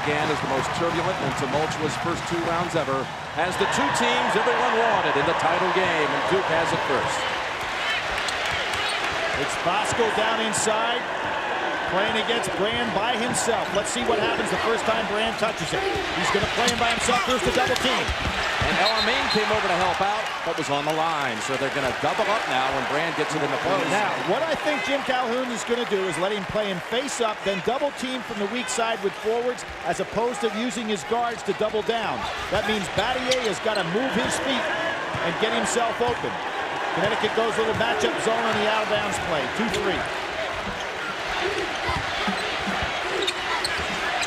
began as the most turbulent and tumultuous first 2 rounds ever, has the 2 teams everyone wanted in the title game, and Duke has it first. It's Bosco down inside, playing against Brand by himself. Let's see what happens the first time Brand touches it. He's going to play him by himself. Here's the double team. And El-Amin came over to help out, but was on the line. So they're going to double up now when Brand gets it in the post. Now, what I think Jim Calhoun is going to do is let him play him face up, then double team from the weak side with forwards, as opposed to using his guards to double down. That means Battier has got to move his feet and get himself open. Connecticut goes a little matchup zone on the out-of-bounds play. 2-3.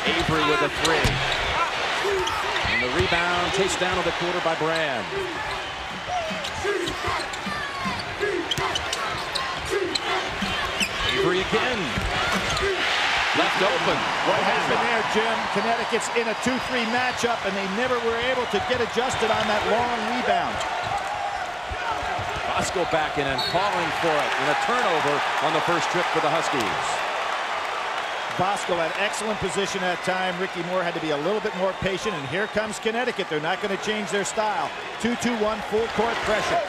Avery with a 3. And the rebound chased down to the quarter by Brand. Avery again. Left open. What happened there, Jim? Connecticut's in a 2-3 matchup, and they never were able to get adjusted on that long rebound. Bosco back in and calling for it. And a turnover on the first trip for the Huskies. Bosco had excellent position at time. Ricky Moore had to be a little bit more patient, and here comes Connecticut. They're not going to change their style. 2-2-1 full court pressure.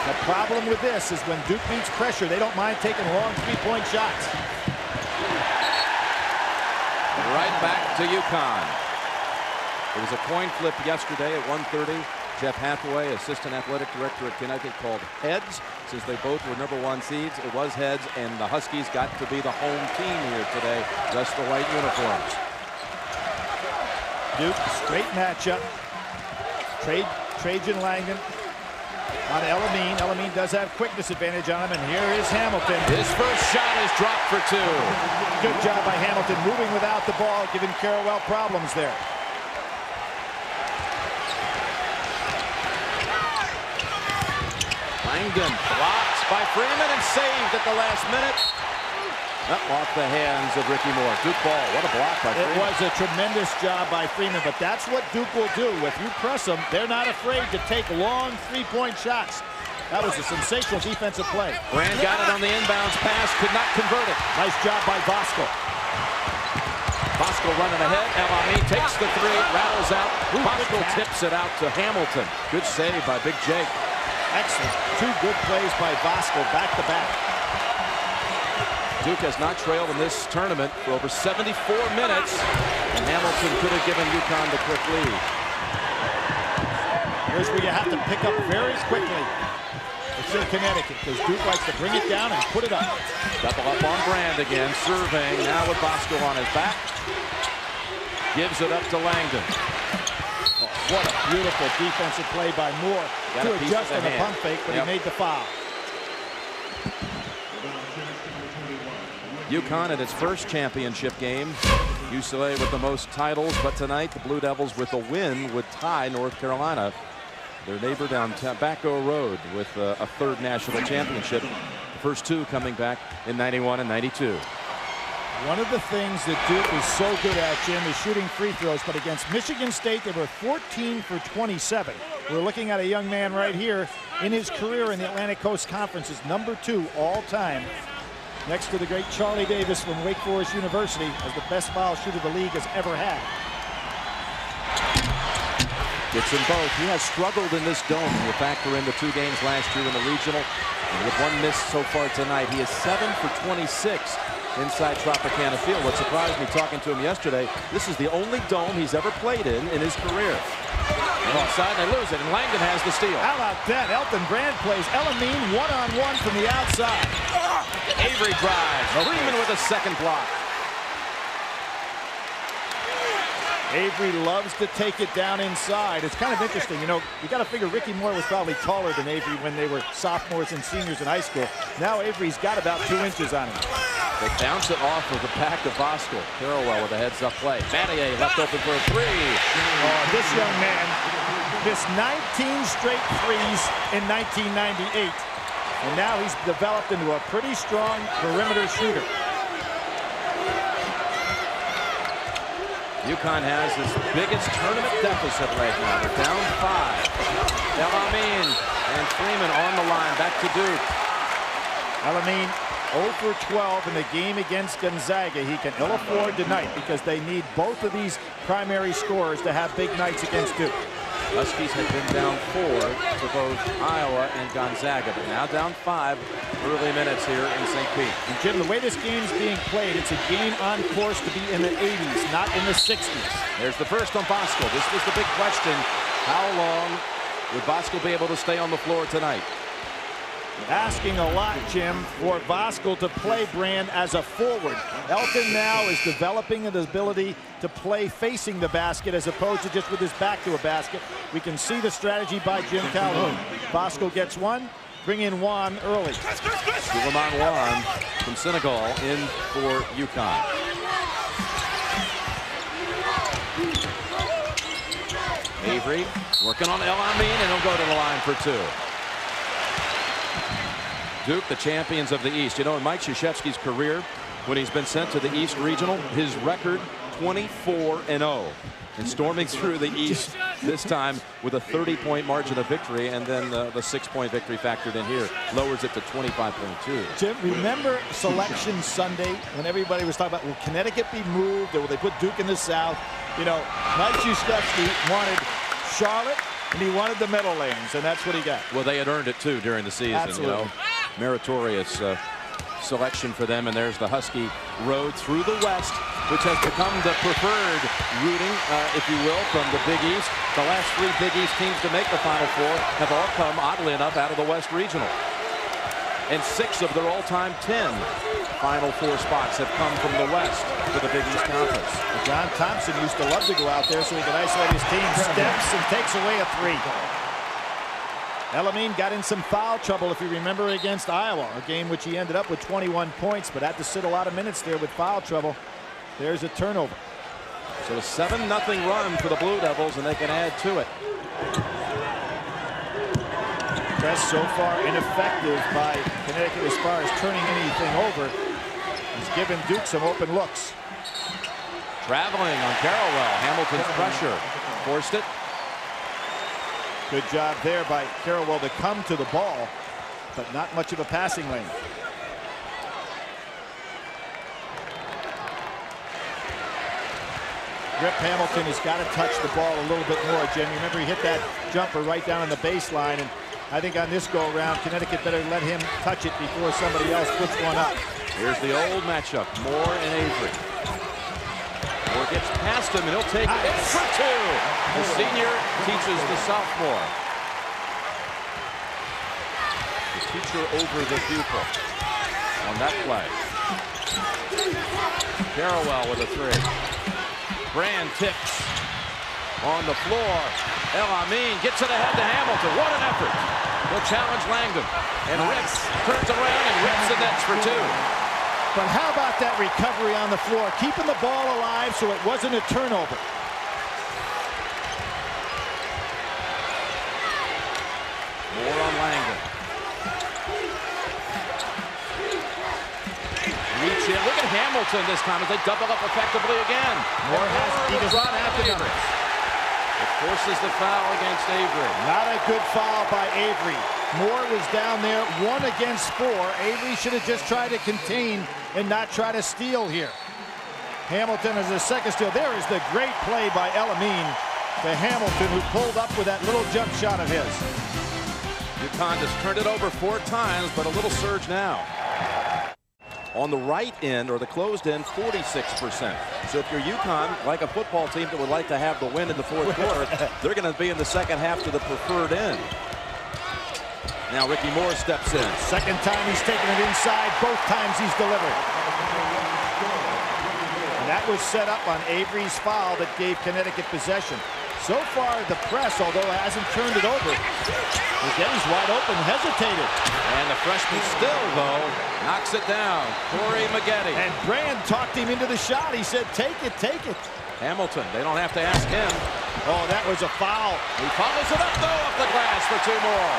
The problem with this is when Duke needs pressure, they don't mind taking long three-point shots. Right back to UConn. There was a coin flip yesterday at 1:30. Jeff Hathaway, assistant athletic director at Connecticut, called heads since they both were #1 seeds. It was heads, and the Huskies got to be the home team here today. Just the white uniforms. Duke, straight matchup. Trajan Langdon on El-Amin. El-Amin does have quickness advantage on him, and here is Hamilton. His first shot is dropped for 2. Good job by Hamilton moving without the ball, giving Carrawell problems there. Langdon blocked by Freeman and saved at the last minute. Up off the hands of Ricky Moore. Duke ball. What a block by Freeman. It was a tremendous job by Freeman, but that's what Duke will do. If you press them, they're not afraid to take long three-point shots. That was a sensational defensive play. Brand got it on the inbounds pass, could not convert it. Nice job by Bosco. Bosco running ahead. El-Amin takes the 3, rattles out. Bosco tips it out to Hamilton. Good save by Big Jake. Excellent. 2 good plays by Bosco back-to-back. Duke has not trailed in this tournament for over 74 minutes, and Hamilton could have given UConn the quick lead. Here's where you have to pick up very quickly. It's in Connecticut, because Duke likes to bring it down and put it up. Double up on Brand again, serving now with Bosco on his back. Gives it up to Langdon. Oh, what a beautiful defensive play by Moore to adjust on the pump fake, but he made the foul. UConn at its first championship game. UCLA with the most titles, but tonight the Blue Devils with a win would tie North Carolina, their neighbor down Tobacco Road, with a 3rd national championship. The first 2 coming back in '91 and '92. One of the things that Duke is so good at, Jim, is shooting free throws, but against Michigan State, they were 14 for 27. We're looking at a young man right here in his career in the Atlantic Coast Conference is #2 all-time, next to the great Charlie Davis from Wake Forest University, as the best foul shooter the league has ever had. Gets them both. He has struggled in this dome. You factor in the 2 games last year in the regional, and with 1 miss so far tonight, he is 7 for 26 inside Tropicana Field. What surprised me talking to him yesterday, this is the only dome he's ever played in his career. And outside, they lose it, and Langdon has the steal. How about that? Elton Brand plays El-Amin one-on-one from the outside. Avery drives. Freeman with a 2nd block. Avery loves to take it down inside. It's kind of interesting, you know, you got to figure Ricky Moore was probably taller than Avery when they were sophomores and seniors in high school. Now Avery's got about 2 inches on him. They bounce it off of the back of Bosco. Carrawell with a heads-up play. Battier left open for a 3. Oh, this young man missed 19 straight threes in 1998. And now he's developed into a pretty strong perimeter shooter. UConn has its biggest tournament deficit right now. They're down 5. El-Amin and Freeman on the line. Back to Duke. El-Amin 0 for 12 in the game against Gonzaga. He can ill afford tonight because they need both of these primary scorers to have big nights against Duke. Huskies have been down 4 to both Iowa and Gonzaga, but now down 5 early minutes here in St. Pete. And Jim, the way this game's being played, it's a game on course to be in the 80s, not in the 60s. There's the first on Bosco. This was the big question. How long would Bosco be able to stay on the floor tonight? Asking a lot, Jim, for Voskuhl to play Brand as a forward. Elton now is developing the ability to play facing the basket as opposed to just with his back to a basket. We can see the strategy by Jim Calhoun. Voskuhl gets one, bring in Juan early. Suleiman Juan from Senegal in for UConn. Avery working on El Amin, and he'll go to the line for 2. Duke, the champions of the East. You know, in Mike Krzyzewski's career, when he's been sent to the East Regional, his record 24-0. And storming through the East this time with a 30-point margin of victory, and then the 6-point victory factored in here lowers it to 25.2. Jim, remember Selection Sunday when everybody was talking about, will Connecticut be moved, or will they put Duke in the South? You know, Mike Krzyzewski wanted Charlotte, and he wanted the Meadowlands, and that's what he got. Well, they had earned it too during the season. Absolutely. You know, meritorious selection for them. And there's the Husky road through the West, which has become the preferred routing, if you will, from the Big East. The last 3 Big East teams to make the Final Four have all come, oddly enough, out of the West Regional. And 6 of their all-time 10 Final Four spots have come from the West to the Big East Conference. John Thompson used to love to go out there so he could isolate his team. Steps and takes away a 3. El Amin got in some foul trouble, if you remember, against Iowa, a game which he ended up with 21 points, but had to sit a lot of minutes there with foul trouble. There's a turnover. So a 7-0 run for the Blue Devils, and they can add to it. Press so far ineffective by Connecticut as far as turning anything over. He's given Duke some open looks. Traveling on Carrollwell. Hamilton's pressure forced it. Good job there by Carrollwell to come to the ball, but not much of a passing lane. Rip Hamilton has got to touch the ball a little bit more, Jim. Remember, he hit that jumper right down on the baseline, and I think on this go-around, Connecticut better let him touch it before somebody else puts one up. Here's the old matchup, Moore and Avery. Moore gets past him, and he'll take it for 2. The senior teaches the sophomore. The teacher over the pupil on that play. Carrollwell with a 3. Brand tips on the floor. El Amin gets it ahead to Hamilton. What an effort. He'll challenge Langdon. And Rips turns around and rips the nets for 2. But how about that recovery on the floor? Keeping the ball alive so it wasn't a turnover. More on Langdon. Reach in. Look at Hamilton this time as they double up effectively again. Moore has he does not have to Avery. It forces the foul against Avery. Not a good foul by Avery. Moore was down there 1 against 4. Avery should have just tried to contain and not try to steal here. Hamilton is a second steal. There is the great play by El Amin to Hamilton, who pulled up with that little jump shot of his. UConn just turned it over 4 times, but a little surge now. On the right end, or the closed end, 46%. So if you're UConn, like a football team that would like to have the win in the 4th quarter, they're going to be in the second half to the preferred end. Now Ricky Moore steps in. Second time he's taken it inside. Both times he's delivered. And that was set up on Avery's foul that gave Connecticut possession. So far, the press, although it hasn't turned it over, McGetty's wide open, hesitated. And the freshman still, though, knocks it down. Corey McGetty. And Brand talked him into the shot. He said, take it, take it. Hamilton, they don't have to ask him. Oh, that was a foul. He follows it up, though, up the glass for 2 more.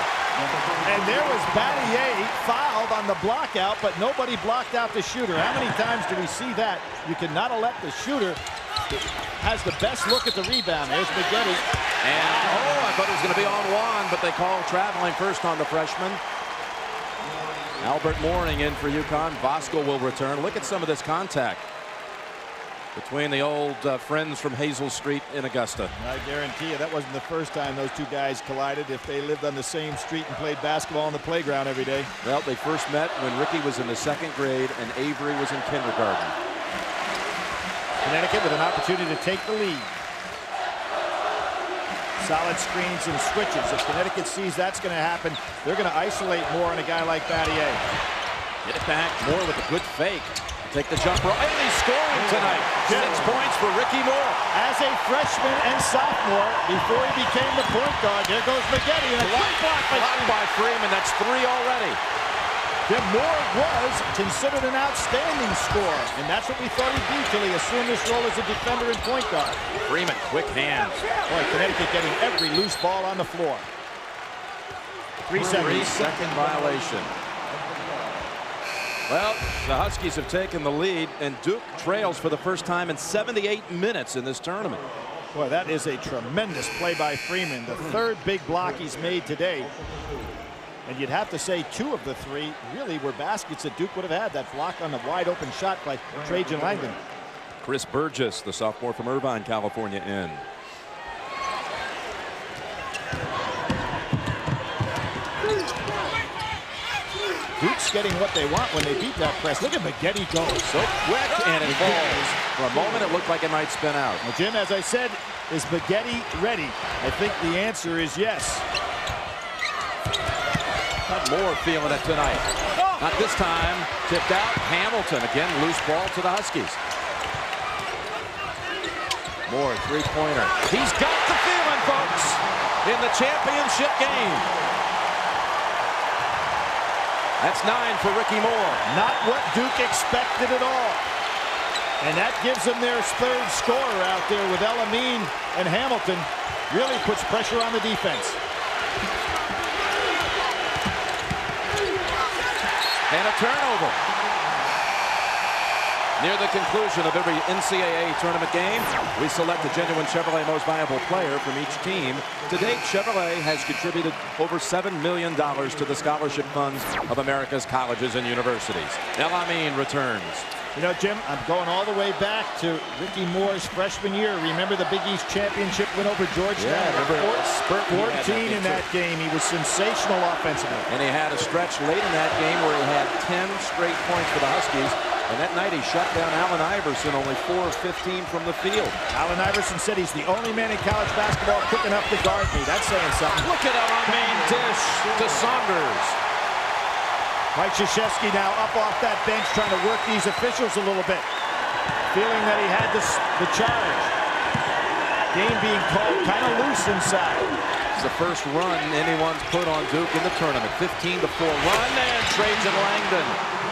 And there was Battier fouled on the block out, but nobody blocked out the shooter. How many times do we see that? You cannot let the shooter has the best look at the rebound. There's McGetty. And, I thought it was going to be on Juan, but they call traveling first on the freshman. Albert Mooring in for UConn. Voskuhl will return. Look at some of this contact between the old friends from Hazel Street in Augusta. I guarantee you that wasn't the first time those two guys collided if they lived on the same street and played basketball on the playground every day. Well, they first met when Ricky was in the 2nd grade and Avery was in kindergarten. Connecticut with an opportunity to take the lead. Solid screens and switches. If Connecticut sees that's going to happen, they're going to isolate more on a guy like Battier. Get it back. Moore with a good fake. Take the jumper. And he's scoring tonight. 6 points for Ricky Moore. As a freshman and sophomore, before he became the point guard, there goes McGetty. And a block by Freeman. That's 3 already. Jim Moore was considered an outstanding scorer, and that's what we thought he'd be till he assumed this role as a defender and point guard. Freeman, quick hands. Boy, Connecticut getting every loose ball on the floor. 3 seconds. 3-second violation. Well, the Huskies have taken the lead, and Duke trails for the first time in 78 minutes in this tournament. Boy, that is a tremendous play by Freeman. The 3rd big block he's made today. And you'd have to say 2 of the 3 really were baskets that Duke would have had. That block on the wide open shot by Trajan Langdon. Chris Burgess, the sophomore from Irvine, California, in. Duke's getting what they want when they beat that press. Look at McGetty go. So quick, and it falls. For a moment, it looked like it might spin out. Well, Jim, as I said, is McGetty ready? I think the answer is yes. Moore feeling it tonight. Not this time. Tipped out. Hamilton again. Loose ball to the Huskies. Moore, 3-pointer. He's got the feeling, folks, in the championship game. That's 9 for Ricky Moore. Not what Duke expected at all. And that gives them their 3rd scorer out there with Elamine and Hamilton. Really puts pressure on the defense. And a turnover. Near the conclusion of every NCAA tournament game, we select a genuine Chevrolet Most Valuable Player from each team. To date, Chevrolet has contributed over $7 million to the scholarship funds of America's colleges and universities. Elamine returns. You know, Jim, I'm going all the way back to Ricky Moore's freshman year. Remember the Big East championship win over Georgetown? Yeah, 14 in that game. He was sensational offensively. And he had a stretch late in that game where he had 10 straight points for the Huskies. And that night he shut down Allen Iverson, only 4 of 15 from the field. Allen Iverson said he's the only man in college basketball quick enough to guard me. That's saying something. Look at Elamine dish to Saunders. Mike Krzyzewski now up off that bench trying to work these officials a little bit. Feeling that he had the charge. Game being called kind of loose inside. It's the first run anyone's put on Duke in the tournament. 15-4 run, and Trajan Langdon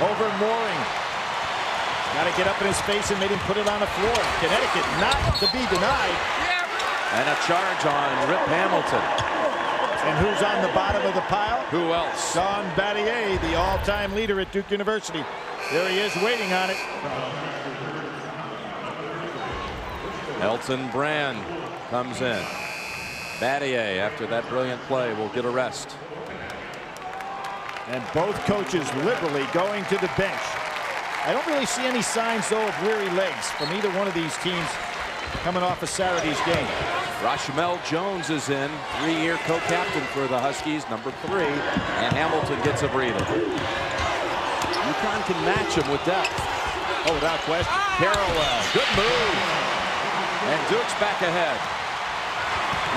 over Mooring. Got to get up in his face and made him put it on the floor. Connecticut not to be denied. And a charge on Rip Hamilton. And who's on the bottom of the pile? Who else? Don Battier, the all-time leader at Duke University. There he is waiting on it. Elton Brand comes in. Battier, after that brilliant play, will get a rest. And both coaches liberally going to the bench. I don't really see any signs, though, of weary legs from either one of these teams coming off of Saturday's game. Rashmel Jones is in, 3-year co-captain for the Huskies, number 3, and Hamilton gets a breather. UConn can match him with depth. Oh, without question. Carroll, good move. And Duke's back ahead.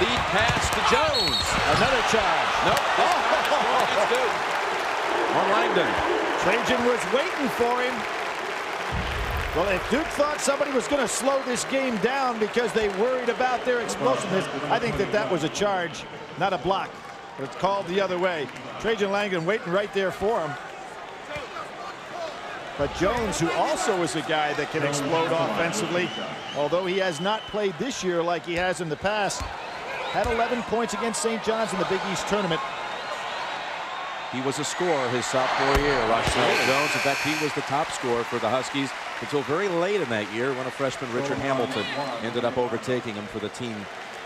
Lead pass to Jones. Another charge. Nope. It's Duke. On Langdon. Trajan was waiting for him. Well, if Duke thought somebody was going to slow this game down because they worried about their explosiveness, I think that was a charge, not a block. But it's called the other way. Trajan Langdon waiting right there for him. But Jones, who also is a guy that can explode offensively, although he has not played this year like he has in the past, had 11 points against St. John's in the Big East tournament. He was a scorer his sophomore year, Rashmel Jones. In fact, he was the top scorer for the Huskies until very late in that year when a freshman, Richard Hamilton, ended up overtaking him for the team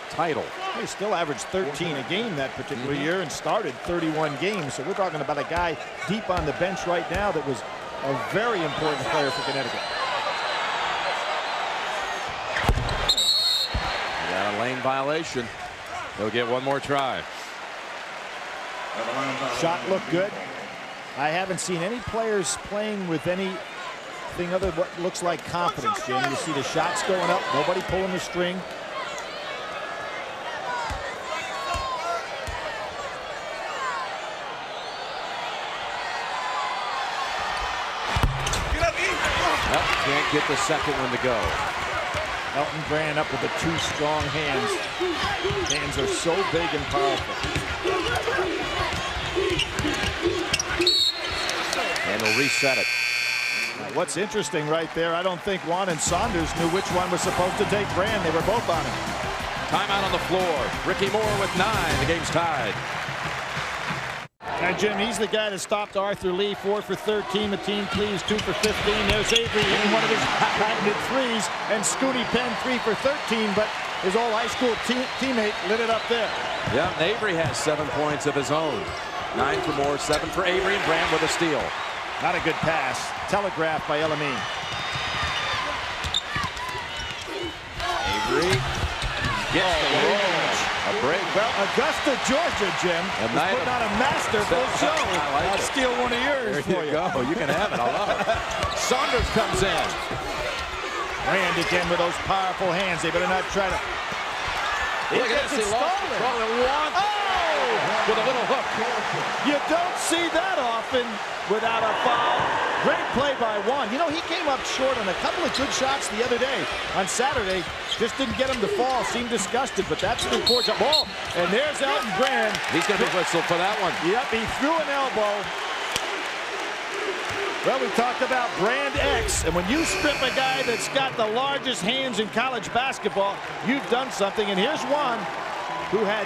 title. He still averaged 13 a game that particular year and started 31 games. So we're talking about a guy deep on the bench right now that was a very important player for Connecticut. Got a lane violation. He'll get one more try. Shot looked good. I haven't seen any players playing with anything other than what looks like confidence, Jim. You see the shots going up, nobody pulling the string. Yep, can't get the second one to go. Elton Brand up with the two strong hands. Hands are so big and powerful. And he'll reset it. Now, what's interesting right there, I don't think Juan and Saunders knew which one was supposed to take Brand. They were both on him. Timeout on the floor. Ricky Moore with 9. The game's tied. And Jim, he's the guy that stopped Arthur Lee, 4 for 13. Mateen Cleaves, 2 for 15. There's Avery hitting one of his patented threes. And Scooty Penn, 3 for 13. But his old high school teammate lit it up there. Yeah, Avery has 7 points of his own. 9 for Moore, 7 for Avery, and Brand with a steal. Not a good pass. Telegraphed by Elamine. Avery gets the range. A break. Well, Augusta, Georgia, Jim, is putting on a master full show. I'll steal one of yours for you. Go. You can have it. I love it. Saunders comes in. Brand again with those powerful hands. They better not try to. He gets it stolen. With a little hook. You don't see that often without a foul. Great play by Juan. You know, he came up short on a couple of good shots the other day. On Saturday, just didn't get him to fall. Seemed disgusted, but that's an important ball. And there's Elton Brand. He's going to be whistled for that one. Yep, he threw an elbow. Well, we talked about Brand X, and when you strip a guy that's got the largest hands in college basketball, you've done something. And here's one who had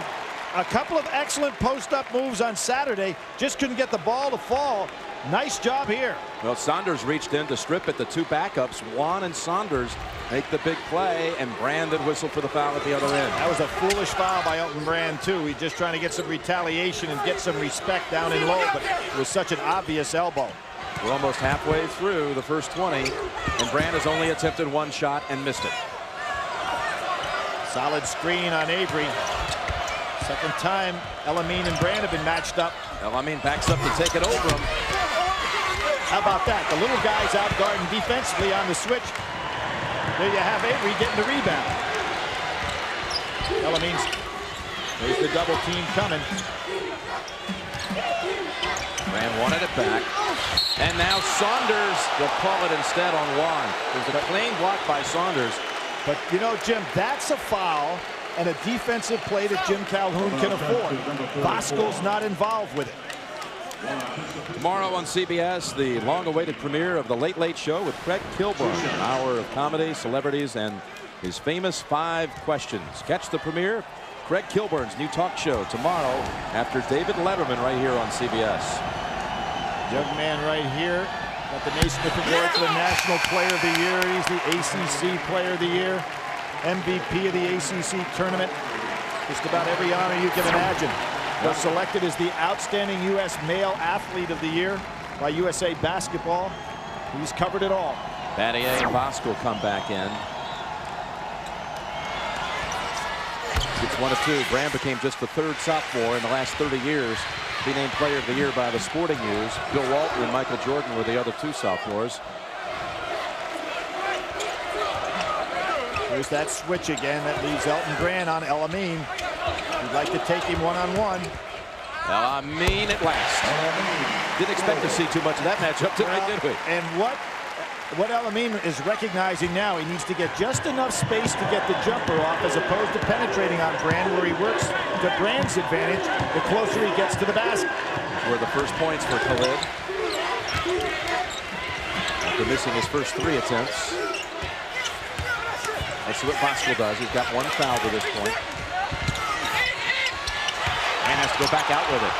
a couple of excellent post-up moves on Saturday, just couldn't get the ball to fall. Nice job here. Well, Saunders reached in to strip it. The two backups, Juan and Saunders, make the big play, and Brand did whistle for the foul at the other end. That was a foolish foul by Elton Brand, too. He's just trying to get some retaliation and get some respect down in low, but it was such an obvious elbow. We're almost halfway through the first 20, and Brand has only attempted one shot and missed it. Solid screen on Avery. Second time Elamine and Brand have been matched up. Elamine backs up to take it over him. How about that? The little guy's out guarding defensively on the switch. There you have Avery getting the rebound. Elamine's, there's the double team coming. Brand wanted it back. And now Saunders will call it instead on Juan. There's a clean block by Saunders. But, you know, Jim, that's a foul and a defensive play that Jim Calhoun can afford. Bosco's not involved with it. Tomorrow on CBS, the long-awaited premiere of The Late Late Show with Craig Kilborn. An hour of comedy, celebrities, and his famous 5 questions. Catch the premiere, Craig Kilborn's new talk show tomorrow after David Letterman right here on CBS. Young man right here got the Naismith Award for the National Player of the Year. He's the ACC Player of the Year, MVP of the ACC tournament. Just about every honor you can imagine. Was selected as the Outstanding U.S. Male Athlete of the Year by USA Basketball. He's covered it all. Battier and Bosco come back in. Gets 1 of 2. Brand became just the 3rd sophomore in the last 30 years to be named Player of the Year by the Sporting News. Bill Walton and Michael Jordan were the other 2 sophomores. Here's that switch again. That leaves Elton Brand on Elamine. He'd like to take him one-on-one. Elamine at last. Didn't expect to see too much of that matchup tonight, did we? And what Elamine is recognizing now, he needs to get just enough space to get the jumper off as opposed to penetrating on Brand, where he works to Brand's advantage the closer he gets to the basket. Were the first points for Khalid. After missing his first 3 attempts. Let's see what Bosco does. He's got 1 foul to this point. And has to go back out with it.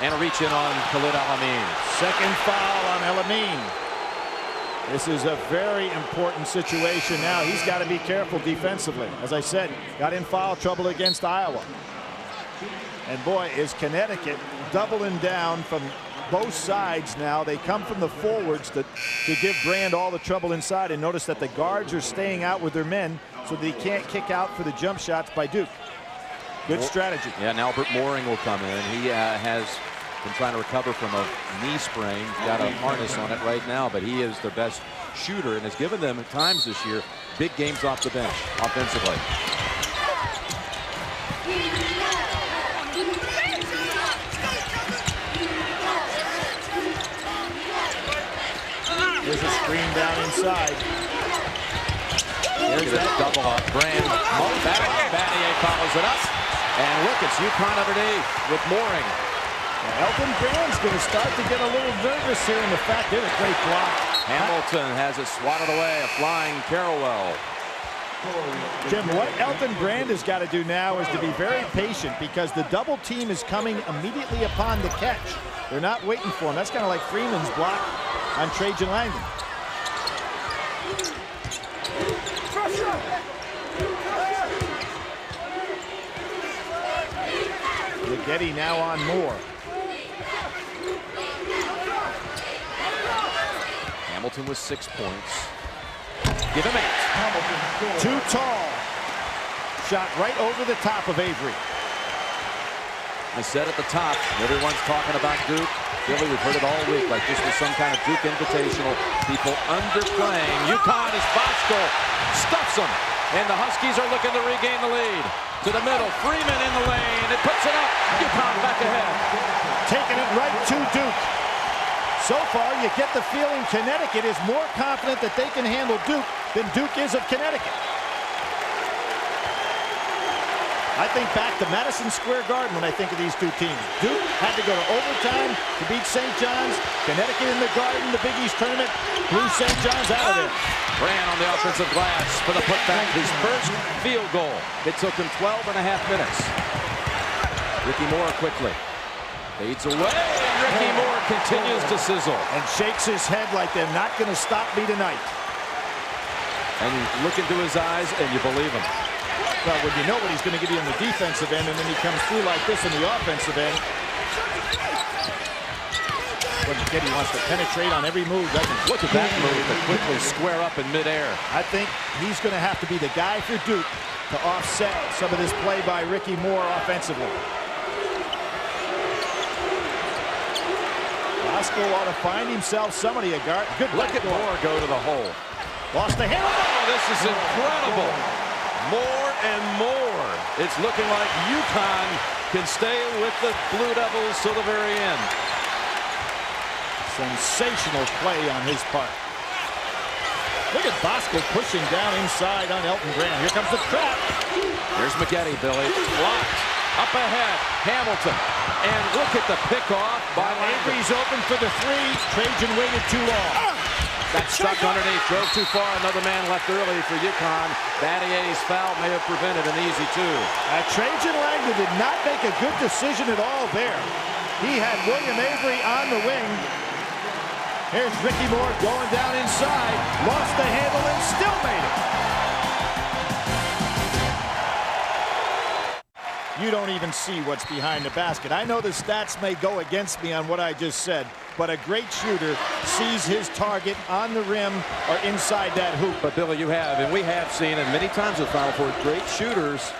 And a reach in on Khalid Elamine. Second foul on Elamine. This is a very important situation now. He's got to be careful defensively. As I said, got in foul trouble against Iowa. And boy, is Connecticut doubling down from both sides now. They come from the forwards to give Brand all the trouble inside. And notice that the guards are staying out with their men so they can't kick out for the jump shots by Duke. Good strategy. Yeah, and Albert Mooring will come in. He has been trying to recover from a knee sprain. He's got a harness on it right now, but he is the best shooter and has given them at times this year big games off the bench offensively. There's a screen down inside. Here's a double up. Brand. Battier follows it up. And look, it's UConn underneath with Mooring. Elton Brand's going to start to get a little nervous here in the fact there's a great block. Hamilton has it swatted away. A flying Carrawell. Jim, what Elton Brand has got to do now is to be very patient because the double team is coming immediately upon the catch. They're not waiting for him. That's kind of like Freeman's block on Trajan Langdon. Ligeti now on Moore. Hamilton with 6 points. Give him 8. Too tall. Shot right over the top of Avery. I said at the top, everyone's talking about Duke. Billy, we've heard it all week, like this was some kind of Duke Invitational. People underplaying. UConn is Bosco. Stuffs them. And the Huskies are looking to regain the lead. To the middle. Freeman in the lane. It puts it up. UConn back ahead. Taking it right to Duke. So far, you get the feeling Connecticut is more confident that they can handle Duke than Duke is of Connecticut. I think back to Madison Square Garden when I think of these two teams. Duke had to go to overtime to beat St. John's. Connecticut in the Garden, the Big East tournament, blew St. John's out of there. Brand on the offensive glass for the putback. His first field goal. It took him 12.5 minutes. Ricky Moore quickly. Fades away, and Ricky Moore continues to sizzle. And shakes his head like they're not going to stop me tonight. And you look into his eyes, and you believe him. Well, when you know what he's going to give you on the defensive end, and then he comes through like this on the offensive end. When Ligeti wants to penetrate on every move, doesn't he? Look at that move to quickly square up in midair. I think he's going to have to be the guy for Duke to offset some of this play by Ricky Moore offensively. Bosco ought to find himself somebody a guard. Good look at Moore go to the hole. Lost the handle. Oh, this is incredible. More and more. It's looking like UConn can stay with the Blue Devils till the very end. Sensational play on his part. Look at Bosco pushing down inside on Elton Brand. Here comes the trap. Here's McGetty, Billy. Blocked. Up ahead. Hamilton. And look at the pickoff by Avery's open for the three. Trajan waited too long. That stuck underneath, drove too far. Another man left early for UConn. Battier's foul may have prevented an easy 2. Trajan Langdon did not make a good decision at all there. He had William Avery on the wing. Here's Ricky Moore going down inside. Lost the handle and still made it. You don't even see what's behind the basket. I know the stats may go against me on what I just said, but a great shooter sees his target on the rim or inside that hoop. But Billy, you have, and we have seen, and many times with Final Four, great shooters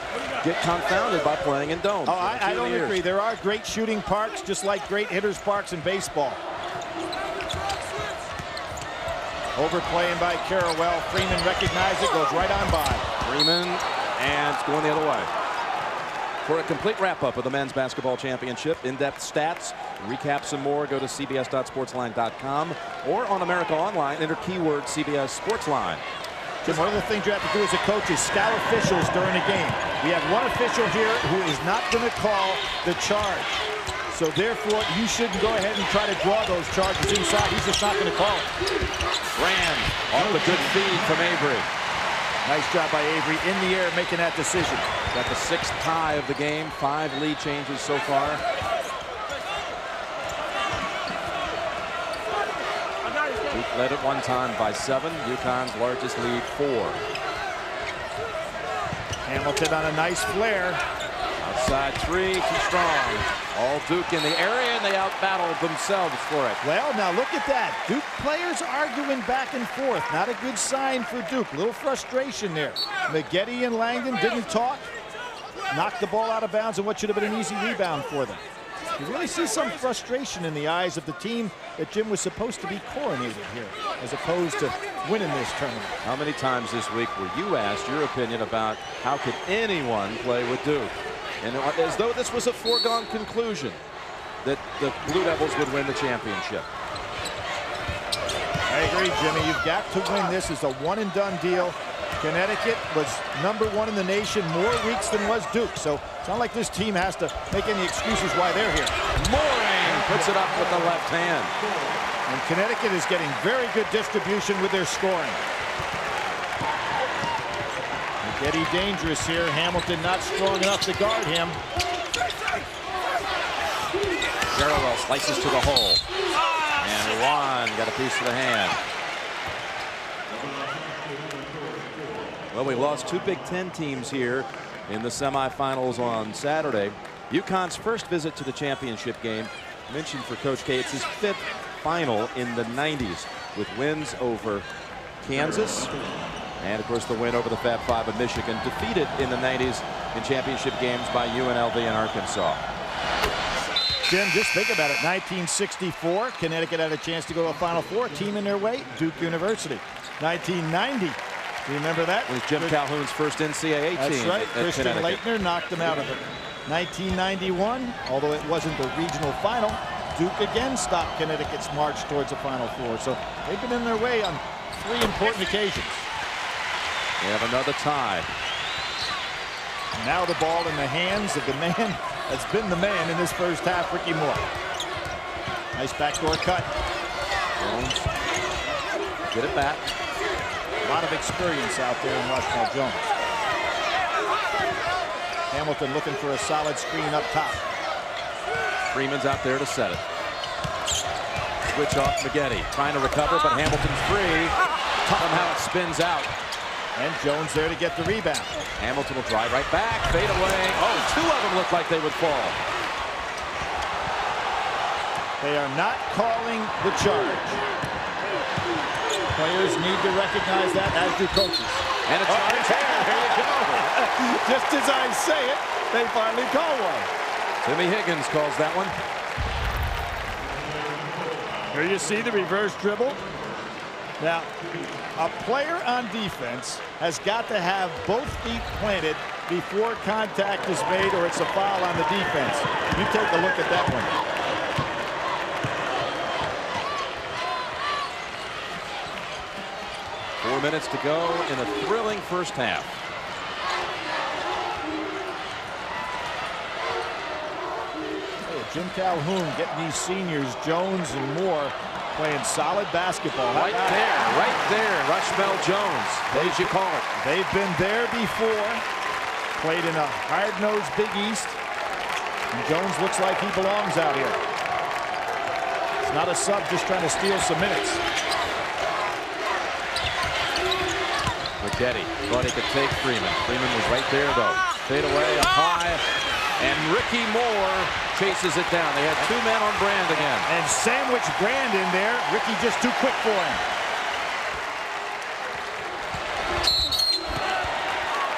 get confounded by playing in domes. Oh, I don't agree. There are great shooting parks, just like great hitters parks in baseball. Overplaying by Carrawell. Freeman recognized it, goes right on by. Freeman, and it's going the other way. For a complete wrap-up of the men's basketball championship, in-depth stats, recaps and more, go to cbs.sportsline.com or on America Online, enter keyword CBS Sportsline. Jim, one of the things you have to do as a coach is scout officials during a game. We have one official here who is not going to call the charge. So therefore, you shouldn't go ahead and try to draw those charges inside. He's just not going to call it. Brand off a good feed from Avery. Nice job by Avery in the air making that decision. Got the 6th tie of the game. 5 lead changes so far. Duke led at one time by 7. UConn's largest lead 4. Hamilton on a nice flare. Outside 3, too strong. All Duke in the area, and they out-battled themselves for it. Well, now look at that. Duke players arguing back and forth. Not a good sign for Duke. A little frustration there. Maggette and Langdon didn't talk. Knocked the ball out of bounds in what should have been an easy rebound for them. You really see some frustration in the eyes of the team that Jim was supposed to be coronated here, as opposed to winning this tournament. How many times this week were you asked your opinion about how could anyone play with Duke? And as though this was a foregone conclusion that the Blue Devils would win the championship. I agree, Jimmy. You've got to win this. It's a one-and-done deal. Connecticut was #1 in the nation more weeks than was Duke. So it's not like this team has to make any excuses why they're here. Moring puts it up with the left hand. And Connecticut is getting very good distribution with their scoring. Maggette dangerous here. Hamilton not strong enough to guard him. Garrowell slices to the hole. And Juan got a piece of the hand. Well, we lost 2 Big Ten teams here in the semifinals on Saturday. UConn's first visit to the championship game, mentioned for Coach K, it's his 5th final in the 90s, with wins over Kansas and, of course, the win over the Fab Five of Michigan, defeated in the 90s in championship games by UNLV and Arkansas. Jim, just think about it. 1964, Connecticut had a chance to go to a Final Four. Team in their way, Duke University. 1990. Remember that? It was Jim Calhoun's first NCAA team. That's right. At Christian Connecticut. Laettner knocked them out of it. 1991, although it wasn't the regional final, Duke again stopped Connecticut's march towards the Final Four. So they've been in their way on 3 important occasions. We have another tie. Now the ball in the hands of the man that's been the man in this first half, Ricky Moore. Nice backdoor cut. Jones. Get it back. A lot of experience out there in Rushmore Jones. Hamilton looking for a solid screen up top. Freeman's out there to set it. Switch off Maggette. Trying to recover, but Hamilton's free. Somehow it spins out. And Jones there to get the rebound. Hamilton will drive right back. Fade away. Oh, 2 of them look like they would fall. They are not calling the charge. Players need to recognize that, as do coaches. And a charge here. Here you go. Just as I say it, they finally call one. Timmy Higgins calls that one. Here you see the reverse dribble. Now, a player on defense has got to have both feet planted before contact is made, or it's a foul on the defense. You take a look at that one. Four minutes to go in a thrilling first half. Oh, Jim Calhoun getting these seniors, Jones and Moore, playing solid basketball. Right there, Rushmell Jones, as you call it. They've been there before, played in a hard-nosed Big East, and Jones looks like he belongs out here. It's not a sub just trying to steal some minutes. Maggette thought he could take Freeman. Freeman was right there, though. Fade away up high, and Ricky Moore chases it down. They had 2 men on Brand again. And sandwich Brand in there. Ricky just too quick for him.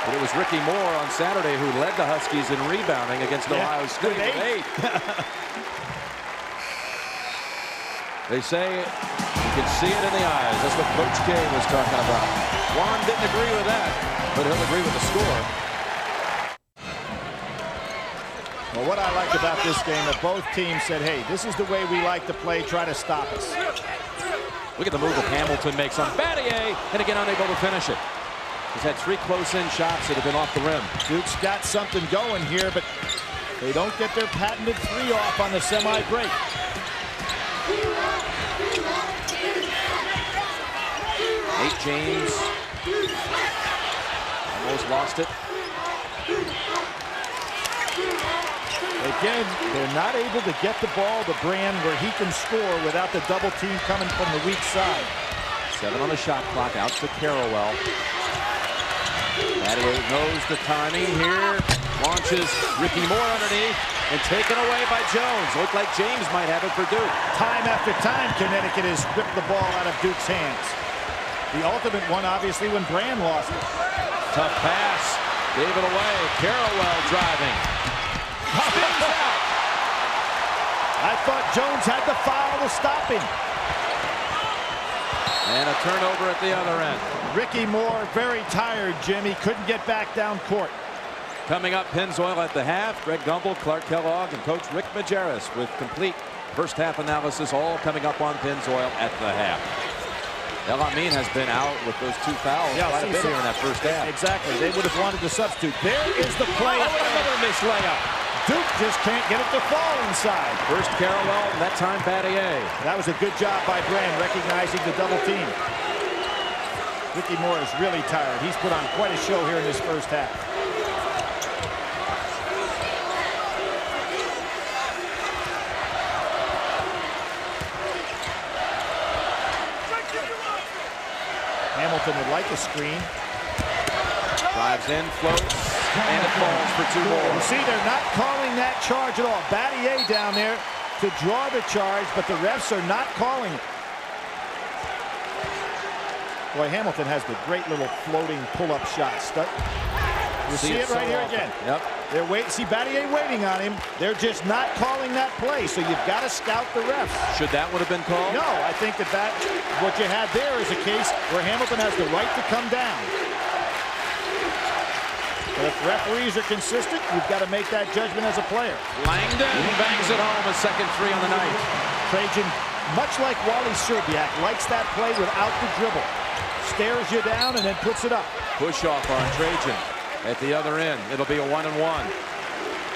But it was Ricky Moore on Saturday who led the Huskies in rebounding against Ohio State with 8. They say you can see it in the eyes. That's what Coach K was talking about. Juan didn't agree with that, but he'll agree with the score. Well, what I liked about this game, that both teams said, hey, this is the way we like to play, try to stop us. Look at the move that Hamilton makes on Battier, and again unable to finish it. He's had 3 close-in shots that have been off the rim. Duke's got something going here, but they don't get their patented 3 off on the semi-break. Nate James almost lost it. Again, they're not able to get the ball to Brand where he can score without the double team coming from the weak side. 7 on the shot clock. Out to Carrawell. Battier knows the timing here. Launches Ricky Moore underneath and taken away by Jones. Looked like James might have it for Duke. Time after time, Connecticut has ripped the ball out of Duke's hands. The ultimate one, obviously, when Brand lost it. Tough pass. Gave it away. Carrawell driving. Spins out. I thought Jones had the foul to stop him. And a turnover at the other end. Ricky Moore, very tired, Jim. He couldn't get back down court. Coming up, Pennzoil at the half. Greg Gumbel, Clark Kellogg, and Coach Rick Majerus with complete first half analysis, all coming up on Pennzoil at the half. El Amin has been out with those 2 fouls quite a bit here in that first half. Exactly. They would have wanted to substitute. There is the play. Oh, another missed layup. Duke just can't get it to fall inside. First Carrawell, and that time Battier. That was a good job by Brand recognizing the double team. Ricky Moore is really tired. He's put on quite a show here in this first half. Hamilton would like a screen. Drives in, floats, and it falls for 2 more. You see, they're not calling that charge at all. Battier down there to draw the charge, but the refs are not calling it. Boy, Hamilton has the great little floating pull-up shot. You see it right here again. Yep. They're waiting. See Battier waiting on him. They're just not calling that play. So you've got to scout the refs. Should that would have been called? No, I think that what you had there is a case where Hamilton has the right to come down. But if referees are consistent, you've got to make that judgment as a player. Langdon bangs it home, a second 3 on the night. Trajan, much like Wally Serbiak, likes that play without the dribble. Stares you down and then puts it up. Push off on Trajan. At the other end, it'll be a 1-and-1.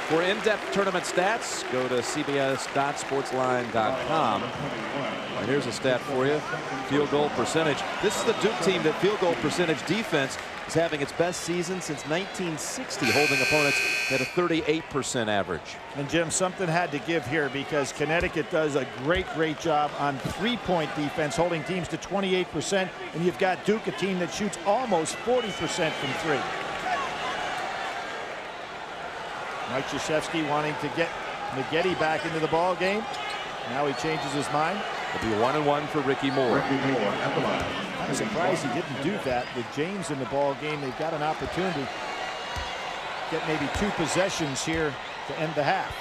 For in-depth tournament stats, go to cbs.sportsline.com. And here's a stat for you. Field goal percentage. This is the Duke team that field goal percentage defense is having its best season since 1960, holding opponents at a 38% average. And Jim, something had to give here because Connecticut does a great job on 3-point defense, holding teams to 28%. And you've got Duke, a team that shoots almost 40% from 3. Mike Krzyzewski wanting to get Maggette back into the ball game. Now he changes his mind. It'll be 1-and-1 for Ricky Moore. I'm surprised he didn't do that with James in the ball game. They've got an opportunity to get maybe 2 possessions here to end the half.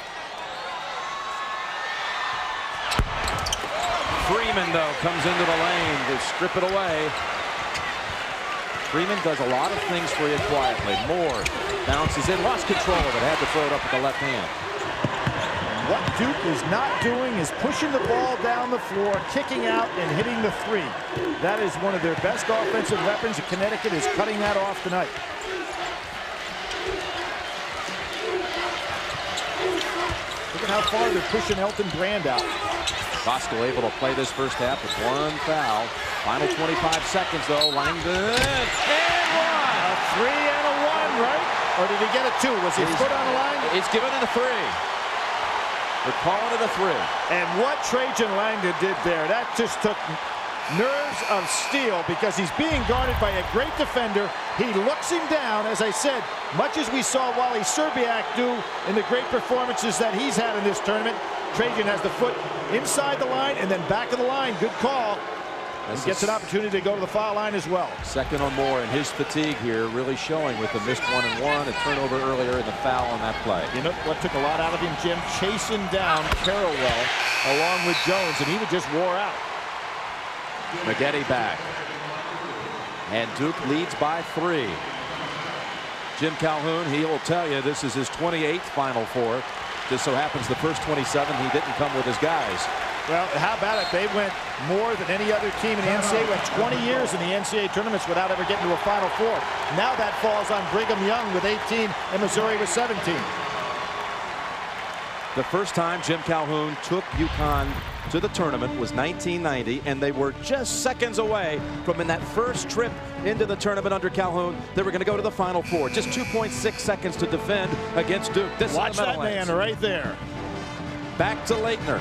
Freeman, though, comes into the lane to strip it away. Freeman does a lot of things for you quietly. Moore bounces in, lost control of it, had to throw it up with the left hand. What Duke is not doing is pushing the ball down the floor, kicking out and hitting the 3. That is one of their best offensive weapons, and Connecticut is cutting that off tonight. Look at how far they're pushing Elton Brand out. Bosco able to play this first half with 1 foul. Final 25 seconds, though. Langdon, and 1! A 3 and a 1, right? Or did he get a 2? Was his foot on the line? He's given it a 3. They're calling it a 3. And what Trajan Langdon did there, that just took nerves of steel because he's being guarded by a great defender. He looks him down, as I said, much as we saw Wally Serbiak do in the great performances that he's had in this tournament. Trajan has the foot inside the line and then back of the line. Good call. He gets an opportunity to go to the foul line as well. Second or more, and his fatigue here really showing with the missed 1-and-1, a turnover earlier, and the foul on that play. You know what took a lot out of him, Jim? Chasing down Carrawell along with Jones, and he would just wore out. Maggette back. And Duke leads by 3. Jim Calhoun, he will tell you this is his 28th Final Four. Just so happens the first 27 he didn't come with his guys. Well, how about it? They went more than any other team in the NCAA. Went 20 years in the NCAA tournaments without ever getting to a Final Four. Now that falls on Brigham Young with 18 and Missouri with 17. The first time Jim Calhoun took UConn to the tournament was 1990, and they were just seconds away from, in that first trip into the tournament under Calhoun, they were going to go to the Final Four. Just 2.6 seconds to defend against Duke. This Watch that man right there. Back to Laettner.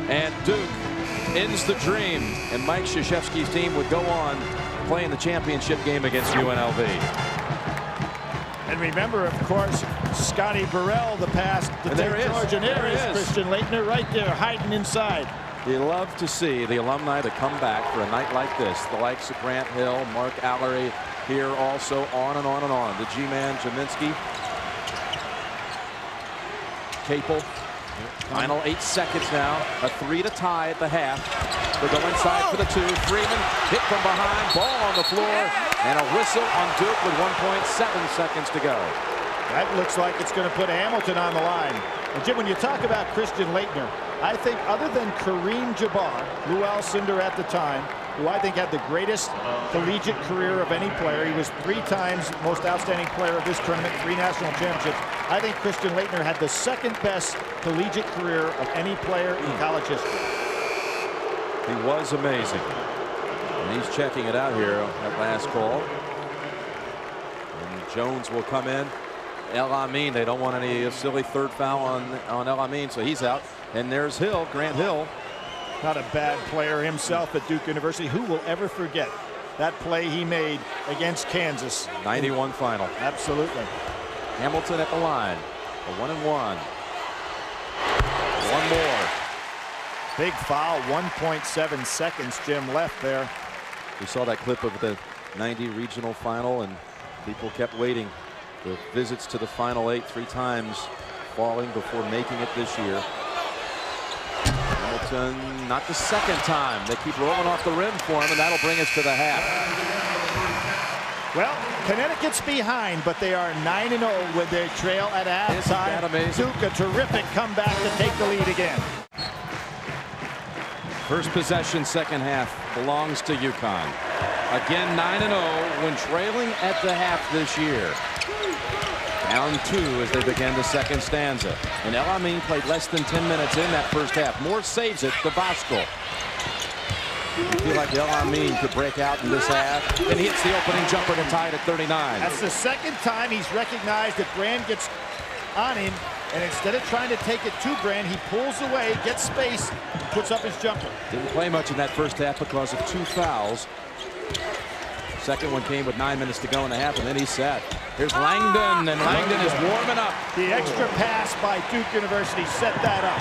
And Duke ends the dream, and Mike Krzyzewski's team would go on playing the championship game against UNLV. And remember, of course, Scotty Burrell, the pass to George, and there is Christian Laettner right there hiding inside. You love to see the alumni that come back for a night like this. The likes of Grant Hill, Mark Allery here also, on and on and on. The G-man, Jaminski. Capel. Final 8 seconds now. A 3 to tie at the half. They go inside for the 2. Freeman hit from behind. Ball on the floor. And a whistle on Duke with 1.7 seconds to go. That looks like it's going to put Hamilton on the line. And Jim, when you talk about Christian Laettner, I think other than Kareem Jabbar, Lou Alcindor at the time, who I think had the greatest collegiate career of any player. He was 3 times most outstanding player of this tournament, 3 national championships. I think Christian Laettner had the second best collegiate career of any player in college history. He was amazing. And he's checking it out here at last call. And Jones will come in. El Amin, they don't want any silly third foul on El Amin, so he's out. And there's Hill, Grant Hill. Not a bad player himself at Duke University. Who will ever forget that play he made against Kansas? 91 final. Absolutely. Hamilton at the line. A 1-and-1. One more. Big foul. 1.7 seconds, Jim, left there. We saw that clip of the 90 regional final, and people kept waiting. The visits to the Final 8 3 times, falling before making it this year. Hamilton, not the second time. They keep rolling off the rim for him, and that'll bring us to the half. Well, Connecticut's behind, but they are 9-0 with their trail at halftime. Duke, a terrific comeback to take the lead again. First possession, second half, belongs to UConn. Again, 9-0 when trailing at the half this year. Down 2 as they begin the second stanza. And El Amin played less than 10 minutes in that first half. Moore saves it to Voskuhl. You feel like El Amin could break out in this half. And he hits the opening jumper to tie it at 39. That's the second time he's recognized that Brand gets on him. And instead of trying to take it to Brand, he pulls away, gets space, and puts up his jumper. Didn't play much in that first half because of 2 fouls. Second one came with 9 minutes to go in the half, and then he sat. Here's Langdon, and Langdon is warming up. The extra pass by Duke University set that up.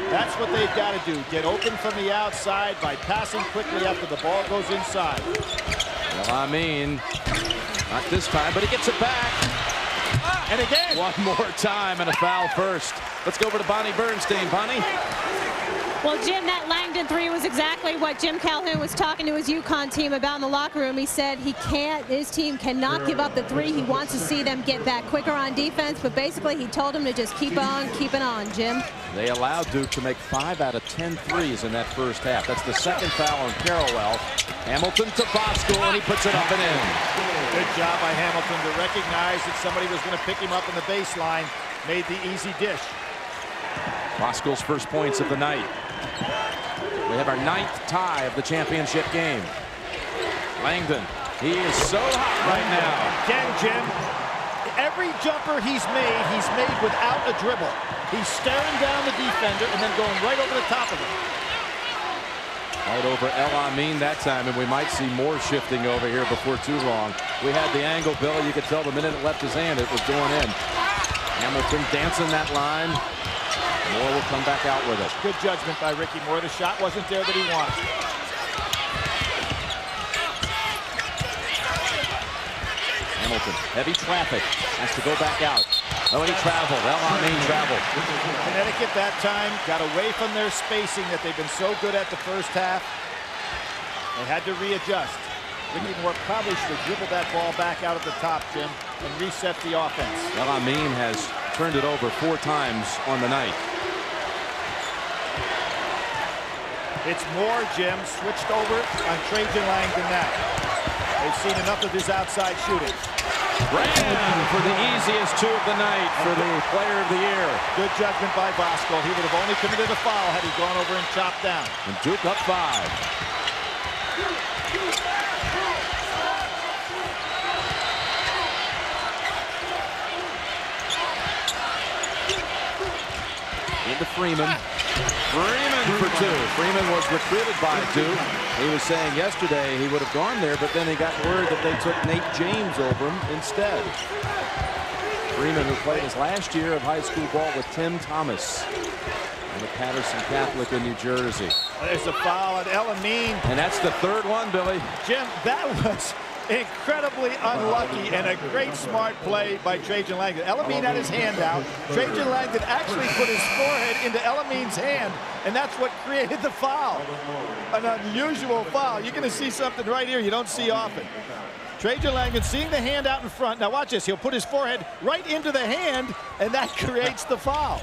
That's what they've got to do. Get open from the outside by passing quickly after the ball goes inside. Well, I mean, not this time, but he gets it back. And again. One more time and a foul first. Let's go over to Bonnie Bernstein. Bonnie? Well, Jim, that Langdon 3 was exactly what Jim Calhoun was talking to his UConn team about in the locker room. He said his team cannot give up the 3. He wants to see them get back quicker on defense, but basically he told them to just keep on keeping on, Jim. They allowed Duke to make 5 out of 10 threes in that first half. That's the second foul on Carrawell. Hamilton to Voskuhl, and he puts it up and in. Good job by Hamilton to recognize that somebody was going to pick him up in the baseline. Made the easy dish. Voskuhl's first points of the night. We have our 9th tie of the championship game. Langdon, he is so hot right now. Again, Jim, every jumper he's made without a dribble. He's staring down the defender and then going right over the top of him. Right over El Amin that time, and we might see more shifting over here before too long. We had the angle, Billy. You could tell the minute it left his hand, it was going in. Hamilton dancing that line. Moore will come back out with it. Good judgment by Ricky Moore. The shot wasn't there that he wanted. Hamilton, heavy traffic, has to go back out. Oh, and he traveled. El Amin traveled. Connecticut that time got away from their spacing that they've been so good at the first half. They had to readjust. Ricky Moore probably should have dribbled that ball back out at the top, Jim, and reset the offense. El Amin has turned it over 4 times on the night. It's Moore, Jim, switched over on Trajan Langdon now. They've seen enough of his outside shooting. Brand for the easiest 2 of the night for the player of the year. Good judgment by Voskuhl. He would have only committed a foul had he gone over and chopped down. And Duke up 5. Into Freeman. Freeman for two. Freeman was recruited by Duke. He was saying yesterday he would have gone there, but then he got word that they took Nate James over him instead. Freeman, who played his last year of high school ball with Tim Thomas and the Patterson Catholic in New Jersey. There's a foul on Elamine. And that's the third one, Billy. Jim, that was incredibly unlucky and a great smart play by Trajan Langdon. Elamine had his hand out. Trajan Langdon actually put his forehead into Elamine's hand, and that's what created the foul. An unusual foul. You're going to see something right here you don't see often. Trajan Langdon seeing the hand out in front. Now watch this. He'll put his forehead right into the hand, and that creates the foul.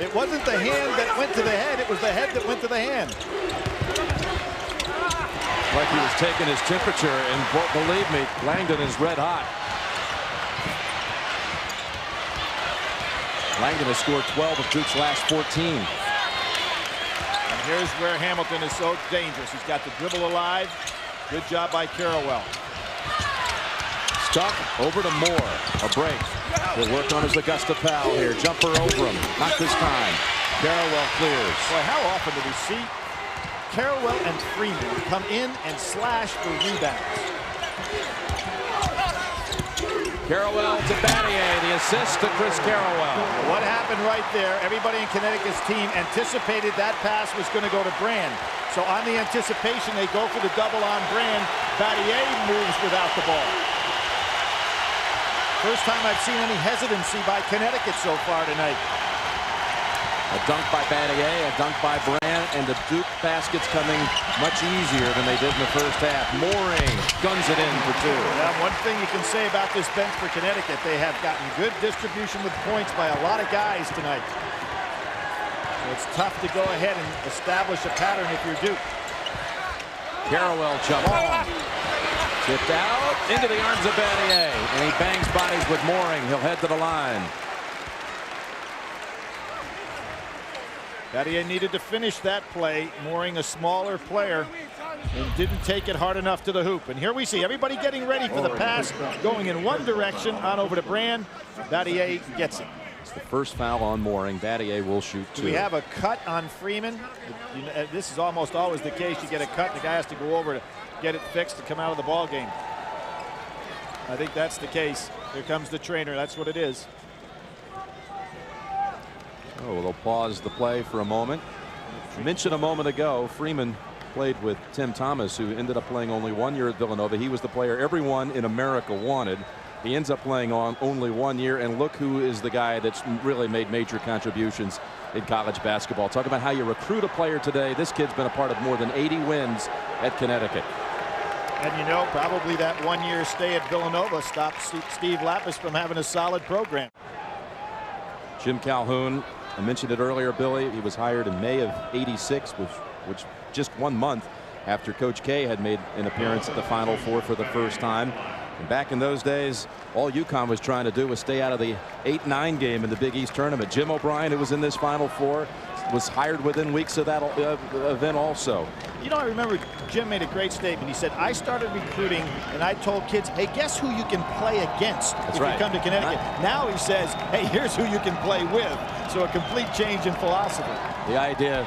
It wasn't the hand that went to the head. It was the head that went to the hand. Like he was taking his temperature, and believe me, Langdon is red hot. Langdon has scored 12 of Duke's last 14. And here's where Hamilton is so dangerous. He's got the dribble alive. Good job by Carrawell. Stuck over to Moore. A break. He'll work on his Augusta Powell here. Jumper over him. Not this time. Carrawell clears. Boy, how often do we see Carrawell and Freeman come in and slash for rebounds? Carrawell to Battier. The assist to Chris Carrawell. What happened right there? Everybody in Connecticut's team anticipated that pass was going to go to Brand. So on the anticipation, they go for the double on Brand. Battier moves without the ball. First time I've seen any hesitancy by Connecticut so far tonight. A dunk by Battier, a dunk by Brand, and the Duke baskets coming much easier than they did in the first half. Mooring guns it in for two. Now, one thing you can say about this bench for Connecticut, they have gotten good distribution with points by a lot of guys tonight. So it's tough to go ahead and establish a pattern if you're Duke. Carrawell jump on. Tipped out into the arms of Battier, and he bangs bodies with Mooring. He'll head to the line. Battier needed to finish that play. Mooring, a smaller player, and didn't take it hard enough to the hoop. And here we see everybody getting ready for the pass, going in one direction, on over to Brand. Battier gets it. It's the first foul on Mooring. Battier will shoot two. Do we have a cut on Freeman? This is almost always the case. You get a cut, the guy has to go over to get it fixed to come out of the ball game. I think that's the case. Here comes the trainer. That's what it is. Oh, they'll pause the play for a moment. I mentioned a moment ago, Freeman played with Tim Thomas, who ended up playing only 1 year at Villanova. He was the player everyone in America wanted. He ends up playing on only 1 year, and look who is the guy that's really made major contributions in college basketball. Talk about how you recruit a player today. This kid's been a part of more than 80 wins at Connecticut. And you know, probably that 1 year stay at Villanova stopped Steve Lapis from having a solid program. Jim Calhoun, I mentioned it earlier, Billy. He was hired in May of '86, which just 1 month after Coach K had made an appearance at the Final Four for the first time. And back in those days, all UConn was trying to do was stay out of the 8-9 game in the Big East tournament. Jim O'Brien, who was in this Final Four, was hired within weeks of that event also. You know, I remember Jim made a great statement. He said, I started recruiting and I told kids, hey, guess who you can play against if you come to Connecticut. Now he says, hey, here's who you can play with. So a complete change in philosophy. The idea,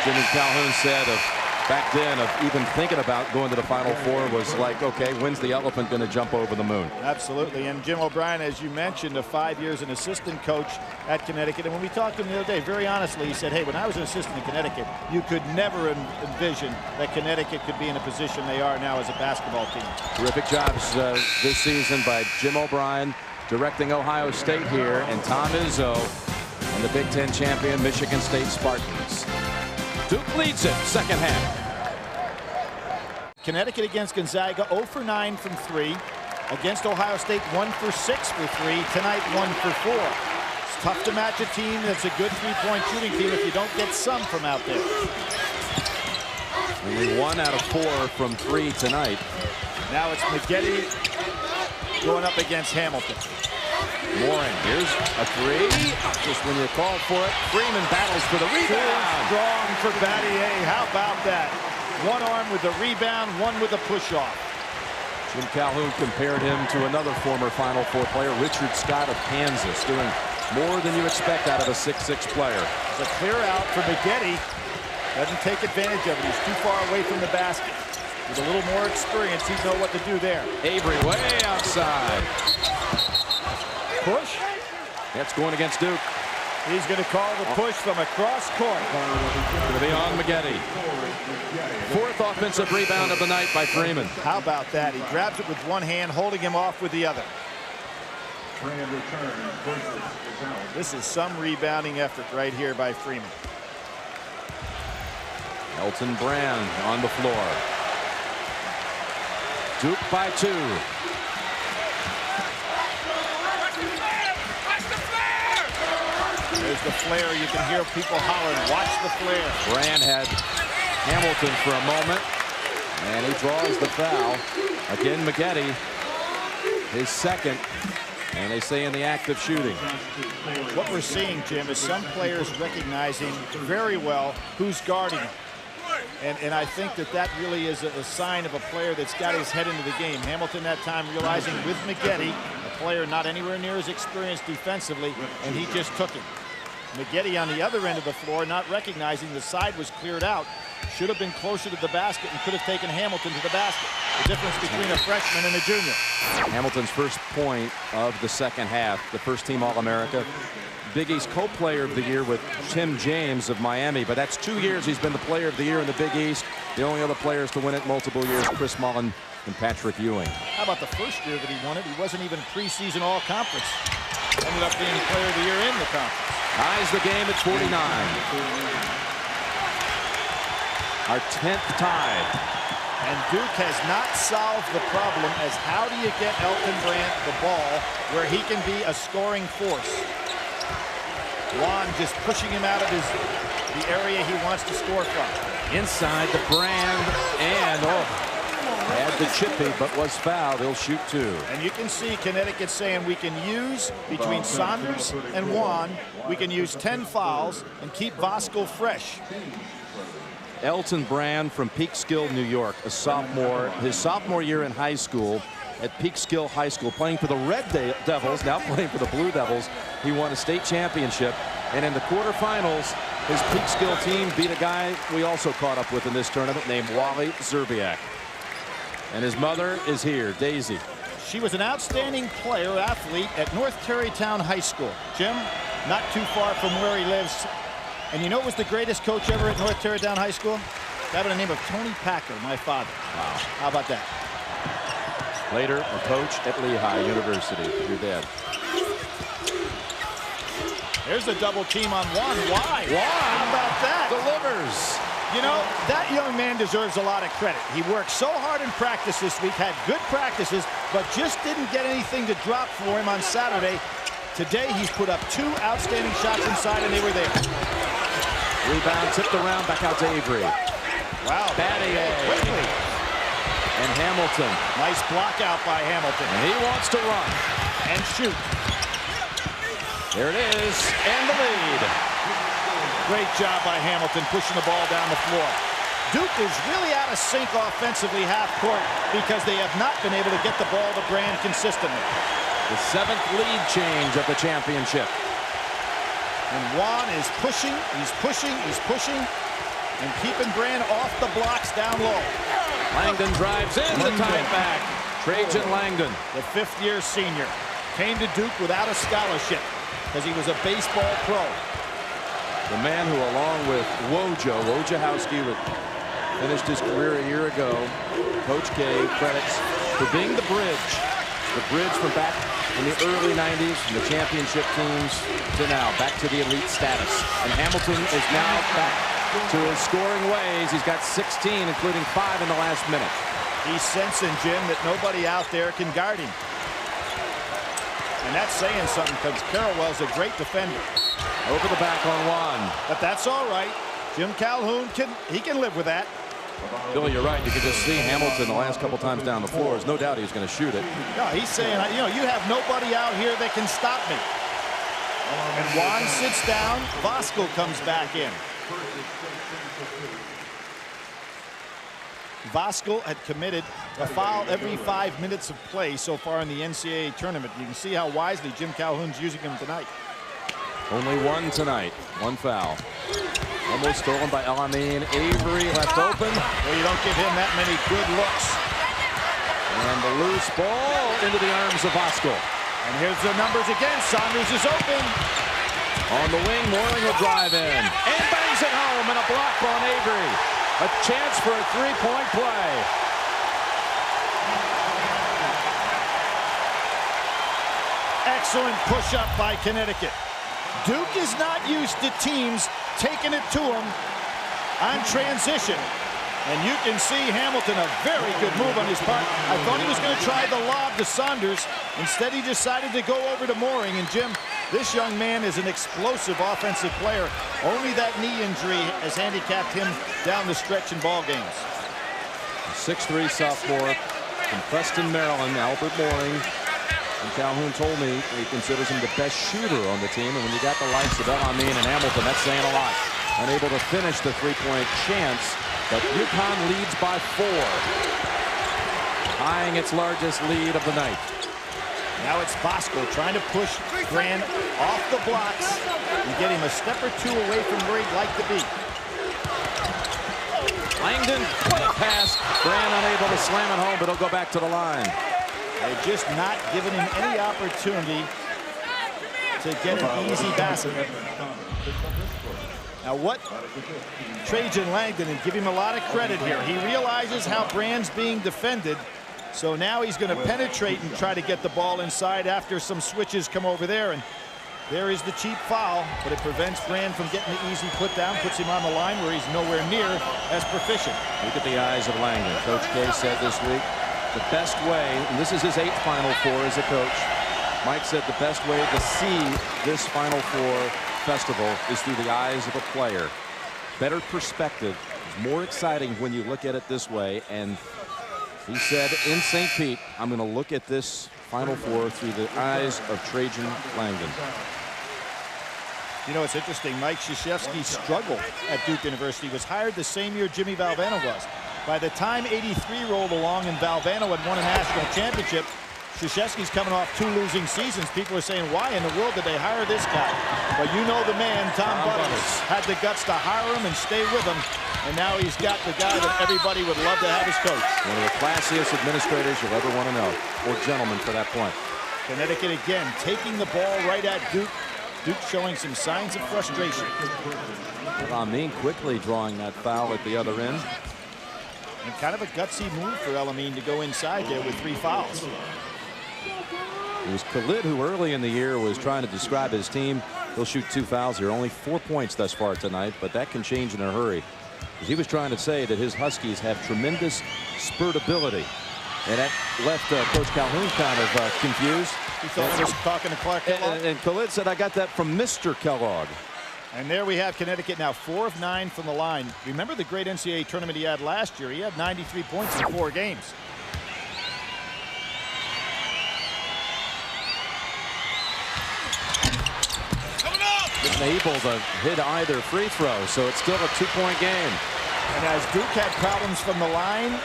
Jimmy Calhoun said, of back then of even thinking about going to the Final Four was like, okay, when's the elephant going to jump over the moon? Absolutely. And Jim O'Brien, as you mentioned, of 5 years an assistant coach at Connecticut. And when we talked to him the other day, very honestly, he said, hey, when I was an assistant in Connecticut, you could never envision that Connecticut could be in a position they are now as a basketball team. Terrific jobs this season by Jim O'Brien directing Ohio State here, and Tom Izzo and the Big Ten champion Michigan State Spartans. Duke leads it second half. Connecticut against Gonzaga, 0 for 9 from 3. Against Ohio State, 1 for 6 for 3. Tonight, 1 for 4. It's tough to match a team that's a good three-point shooting team if you don't get some from out there. Only 1 out of 4 from 3 tonight. Now it's McGetty going up against Hamilton. Mooring, here's a three. Just when you call for it, Freeman battles for the rebound. Strong for Battier. How about that? One arm with the rebound, one with the push-off. Jim Calhoun compared him to another former Final Four player, Richard Scott of Kansas, doing More than you expect out of a 6'6" player. It's a clear out for Maggette. Doesn't take advantage of it. He's too far away from the basket. With a little more experience, he'd know what to do there. Avery way outside. Push. That's going against Duke. He's going to call the push from across court. Going to be on Maggette. Fourth offensive rebound of the night by Freeman. How about that? He grabs it with one hand, holding him off with the other. This is some rebounding effort right here by Freeman. Elton Brand on the floor. Duke by 2. There's the flare. You can hear people hollering, watch the flare. Brand had Hamilton for a moment, and he draws the foul. Again, Maggette, his second, and they say in the act of shooting. What we're seeing, Jim, is some players recognizing very well who's guarding them. And I think that really is a sign of a player that's got his head into the game. Hamilton that time realizing with Maggette, a player not anywhere near as experienced defensively, and he just took him. Maggette on the other end of the floor, not recognizing the side was cleared out. Should have been closer to the basket and could have taken Hamilton to the basket. The difference between a freshman and a junior. Hamilton's first point of the second half, the first team All-America. Big East co-player of the year with Tim James of Miami, but that's 2 years he's been the player of the year in the Big East. The only other players to win it multiple years, Chris Mullin and Patrick Ewing. How about the first year that he won it? He wasn't even preseason all-conference. Ended up being player of the year in the conference. Ties the game at 49. Our 10th tie. And Duke has not solved the problem as how do you get Elton Brand the ball where he can be a scoring force. Juan just pushing him out of the area he wants to score from. Inside the Brand, and had the chippy, but was fouled. He'll shoot 2. And you can see Connecticut saying we can use, between Saunders and Juan, we can use 10 fouls and keep Voskuhl fresh. Elton Brand from Peekskill, New York, a sophomore, his sophomore year in high school at Peekskill High School, playing for the Red Devils, now playing for the Blue Devils. He won a state championship, and in the quarterfinals, his Peekskill team beat a guy we also caught up with in this tournament named Wally Zerbiak. And his mother is here, Daisy. She was an outstanding player, athlete at North Tarrytown High School. Jim, not too far from where he lives. And you know who was the greatest coach ever at North Tarrytown High School? Guy by the name of Tony Packer, my father. Wow. How about that? Later, a coach at Lehigh University, your dad. There's a double team on Juan. Why? How about that? Delivers. You know, that young man deserves a lot of credit. He worked so hard in practice this week, had good practices, but just didn't get anything to drop for him on Saturday. Today, he's put up 2 outstanding shots inside, and they were there. Rebound tipped around, back out to Avery. Wow. Battier. Quickly. And Hamilton. Nice block out by Hamilton. And he wants to run. And shoot. There it is. And the lead. Great job by Hamilton pushing the ball down the floor. Duke is really out of sync offensively half court because they have not been able to get the ball to Brand consistently. The 7th lead change of the championship. And Juan is pushing, he's pushing, and keeping Brand off the blocks down low. Langdon drives in to tie it back. Trajan Langdon. The 5th-year senior. Came to Duke without a scholarship because he was a baseball pro. The man who, along with Wojciechowski, finished his career a year ago. Coach K credits for being the bridge from back in the early 90s, from the championship teams to now, back to the elite status. And Hamilton is now back to his scoring ways. He's got 16, including 5 in the last minute. He's sensing, Jim, that nobody out there can guard him. And that's saying something because Carrawell's a great defender. Over the back on Juan. But that's all right. Jim Calhoun can live with that. Billy, you're right. You could just see Hamilton the last couple times down the floor. There's no doubt he was going to shoot it. No, he's saying, you know, you have nobody out here that can stop me. And Juan sits down. Voskuhl comes back in. Voskuhl had committed a foul every 5 minutes of play so far in the NCAA tournament. You can see how wisely Jim Calhoun's using him tonight. Only one tonight. One foul. Almost stolen by El-Amin. Avery left open. Well, you don't give him that many good looks. And the loose ball into the arms of Voskuhl. And here's the numbers again. Saunders is open. On the wing, Moring will drive in. And bangs it home, and a block on Avery. A chance for a three-point play. Excellent push-up by Connecticut. Duke is not used to teams taking it to him on transition. And you can see Hamilton, a very good move on his part. I thought he was going to try the lob to Saunders. Instead, he decided to go over to Moring. And Jim, this young man is an explosive offensive player. Only that knee injury has handicapped him down the stretch in ball games. 6'3" sophomore from Preston, Maryland, Albert Moring. And Calhoun told me he considers him the best shooter on the team. And when you got the likes of El-Amin and Hamilton, that's saying a lot. Unable to finish the three-point chance, but UConn leads by 4. Tying its largest lead of the night. Now it's Voskuhl trying to push Brand off the blocks and get him a step or two away from where he'd like to be. Langdon, what a pass. Brand unable to slam it home, but he'll go back to the line. They're just not giving him any opportunity to get an easy basket. Now what Trajan Langdon, and give him a lot of credit here, he realizes how Brand's being defended, so now he's going to penetrate and try to get the ball inside after some switches come over there. And there is the cheap foul, but it prevents Brand from getting the easy put down, puts him on the line where he's nowhere near as proficient. Look at the eyes of Langdon. Coach K said this week, the best way, and this is his 8th Final Four as a coach, Mike said the best way to see this Final Four festival is through the eyes of a player. Better perspective is more exciting when you look at it this way. And he said in St. Pete, I'm going to look at this Final Four through the eyes of Trajan Langdon. You know, it's interesting. Mike Krzyzewski struggled at Duke University. He was hired the same year Jimmy Valvano was. By the time '83 rolled along and Valvano had won a national championship, Krzyzewski's coming off 2 losing seasons. People are saying, why in the world did they hire this guy? But you know the man, Tom Butters, had the guts to hire him and stay with him. And now he's got the guy that everybody would love to have as coach. One of the classiest administrators you'll ever want to know, or gentlemen for that point. Connecticut again taking the ball right at Duke. Duke showing some signs of frustration. El-Amin quickly drawing that foul at the other end. And kind of a gutsy move for El-Amin to go inside there with 3 fouls. It was Khalid who early in the year was trying to describe his team. He'll shoot 2 fouls here. Only 4 points thus far tonight, but that can change in a hurry. Because he was trying to say that his Huskies have tremendous spurtability. And that left Coach Calhoun kind of confused. He thought he was talking to Clark Kellogg. And Khalid said, I got that from Mr. Kellogg. And there we have Connecticut now 4 of 9 from the line. Remember the great NCAA tournament he had last year? He had 93 points in 4 games. Isn't able to hit either free throw, so it's still a 2-point game. And as Duke had problems from the line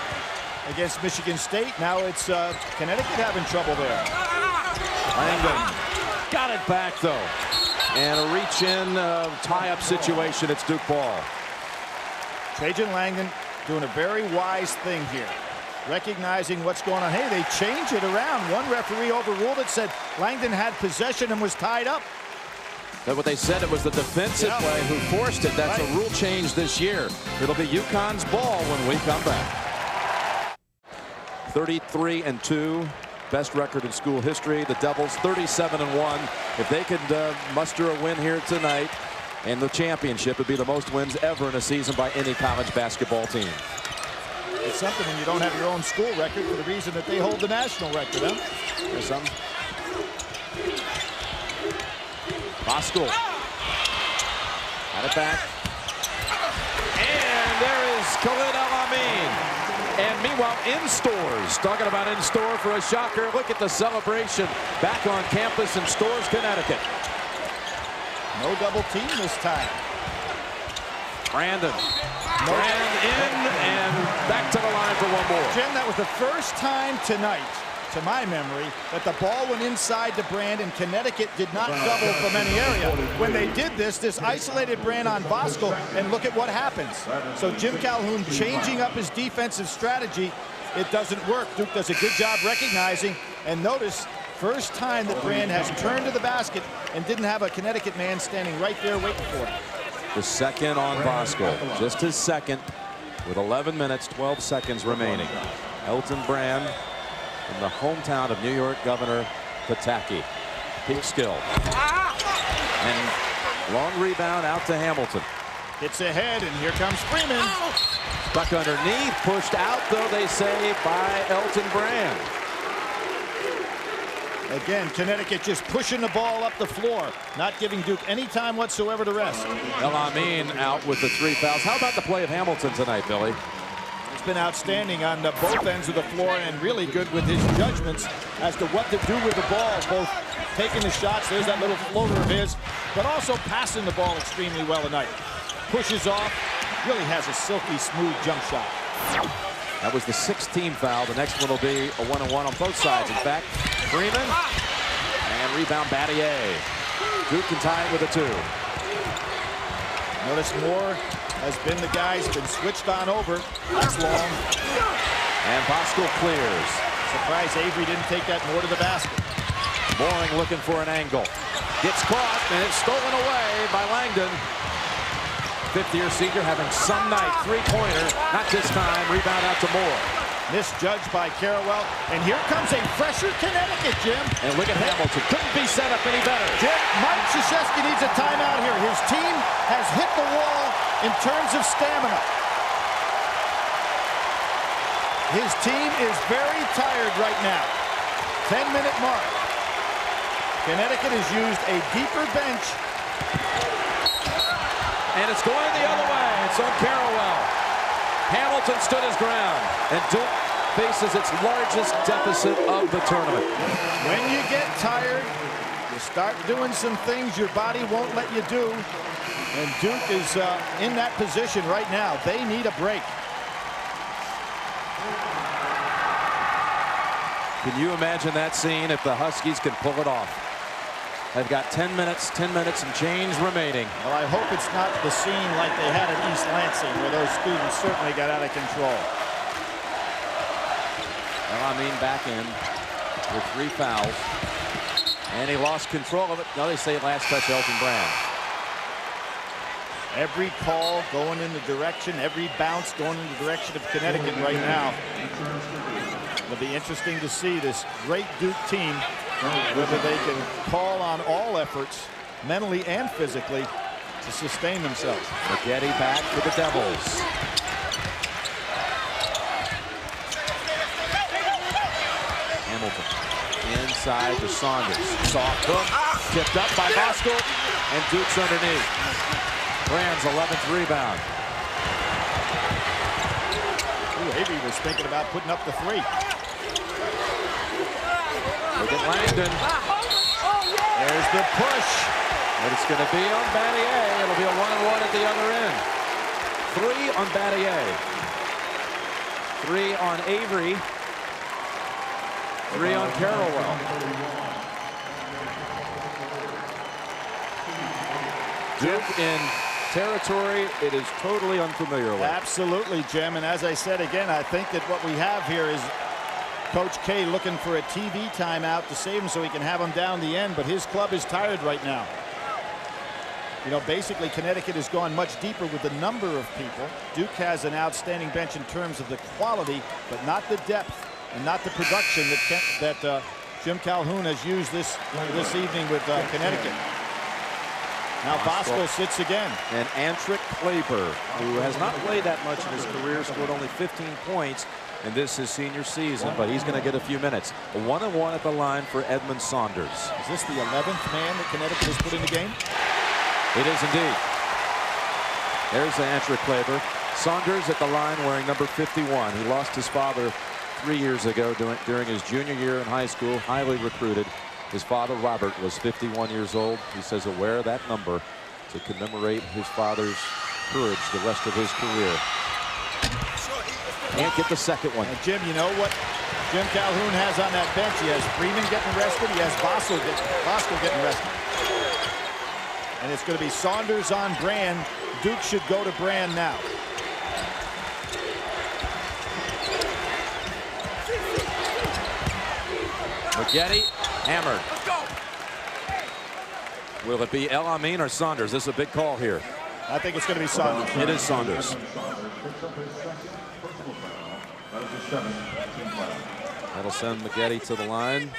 against Michigan State, now it's Connecticut having trouble there. Langdon got it back though, and a reach-in tie-up situation. It's Duke ball. Trajan Langdon doing a very wise thing here, recognizing what's going on. Hey, they changed it around. One referee overruled it, said Langdon had possession and was tied up. That's what they said. It was the defensive play who forced it. That's a rule change this year. It'll be UConn's ball when we come back. 33-2, best record in school history. The Devils 37-1. If they could muster a win here tonight in the championship, it'd be the most wins ever in a season by any college basketball team. It's something when you don't have your own school record for the reason that they hold the national record, huh? There's something. Voskuhl got it back, and there is Khalid El-Amin. And meanwhile, in stores, talking about in store for a shocker. Look at the celebration back on campus in Stores, Connecticut. No double team this time. Brandon in and back to the line for one more. Jim, that was the first time tonight to my memory, that the ball went inside to Brand, and Connecticut did not double from any area. When they did this isolated Brand on Voskuhl, and look at what happens. So Jim Calhoun changing up his defensive strategy. It doesn't work. Duke does a good job recognizing, and notice, first time that Brand has turned to the basket and didn't have a Connecticut man standing right there waiting for him. The second on Voskuhl, just his second, with 11 minutes, 12 seconds remaining. Elton Brand from the hometown of New York Governor Pataki. Peak skill. And long rebound out to Hamilton. Gets ahead, and here comes Freeman. Stuck underneath, pushed out, though, they say, by Elton Brand. Again, Connecticut just pushing the ball up the floor, not giving Duke any time whatsoever to rest. El Amin out with the 3 fouls. How about the play of Hamilton tonight, Billy? He's been outstanding on both ends of the floor, and really good with his judgments as to what to do with the ball, both taking the shots, there's that little floater of his, but also passing the ball extremely well tonight. Pushes off, really has a silky smooth jump shot. That was the 16th foul. The next one will be a 1-on-1 on both sides. In fact, Freeman and rebound Battier. Duke can tie it with a 2. Notice Moore has been the guy's been switched on over. That's long. And Voskuhl clears. Surprised Avery didn't take that more to the basket. Mooring looking for an angle. Gets caught, and it's stolen away by Langdon. Fifth-year senior having some night. Three-pointer, not this time. Rebound out to Moore. Misjudged by Carrawell, and here comes a fresher Connecticut, Jim. And look at Hamilton. Couldn't be set up any better. Jim, Mike Krzyzewski needs a timeout here. His team has hit the wall in terms of stamina. His team is very tired right now. 10-minute mark. Connecticut has used a deeper bench. And it's going the other way. It's on Carrawell. Hamilton stood his ground. And Duke faces its largest deficit of the tournament. When you get tired, you start doing some things your body won't let you do. And Duke is in that position right now. They need a break. Can you imagine that scene if the Huskies can pull it off? They've got 10 minutes and change remaining. Well, I hope it's not the scene like they had at East Lansing, where those students certainly got out of control. Well, I mean, back in with 3 fouls. And he lost control of it. Now they say last touch Elton Brand. Every call going in the direction, every bounce going in the direction of Connecticut right now. It'll be interesting to see this great Duke team, whether they can call on all efforts, mentally and physically, to sustain themselves. Maggette back for the Devils. Hamilton inside to Saunders. Soft hook, tipped up by Voskuhl, and Duke's underneath. Brand's 11th rebound. Ooh, Avery was thinking about putting up the 3. Look at Langdon. There's the push. But it's going to be on Battier. It'll be a 1-on-1 at the other end. 3 on Battier. 3 on Avery. 3 on Carrawell. Duke in territory it is totally unfamiliar with. Absolutely, Jim. And as I said again, I think that what we have here is Coach K looking for a TV timeout to save him so he can have him down the end, but his club is tired right now. You know, basically Connecticut has gone much deeper with the number of people. Duke has an outstanding bench in terms of the quality, but not the depth and not the production that Jim Calhoun has used this evening with Connecticut. Now Voskuhl sits again. And Antrick Kleber, who has not played that much in his career, scored only 15 points in this his senior season, but he's going to get a few minutes. A 1-on-1 at the line for Edmund Saunders. Is this the 11th man that Connecticut has put in the game? It is indeed. There's Antrick Kleber. Saunders at the line wearing number 51. He lost his father 3 years ago during his junior year in high school, highly recruited. His father, Robert, was 51 years old. He says he'll wear that number to commemorate his father's courage the rest of his career. Can't get the second one. And Jim, you know what Jim Calhoun has on that bench. He has Freeman getting rested. He has Bosco getting rested. And it's going to be Saunders on Brand. Duke should go to Brand now. Maggette hammered. Will it be El Amin or Saunders? This is a big call here. I think it's going to be Saunders. It is Saunders. That'll send Maggette to the line.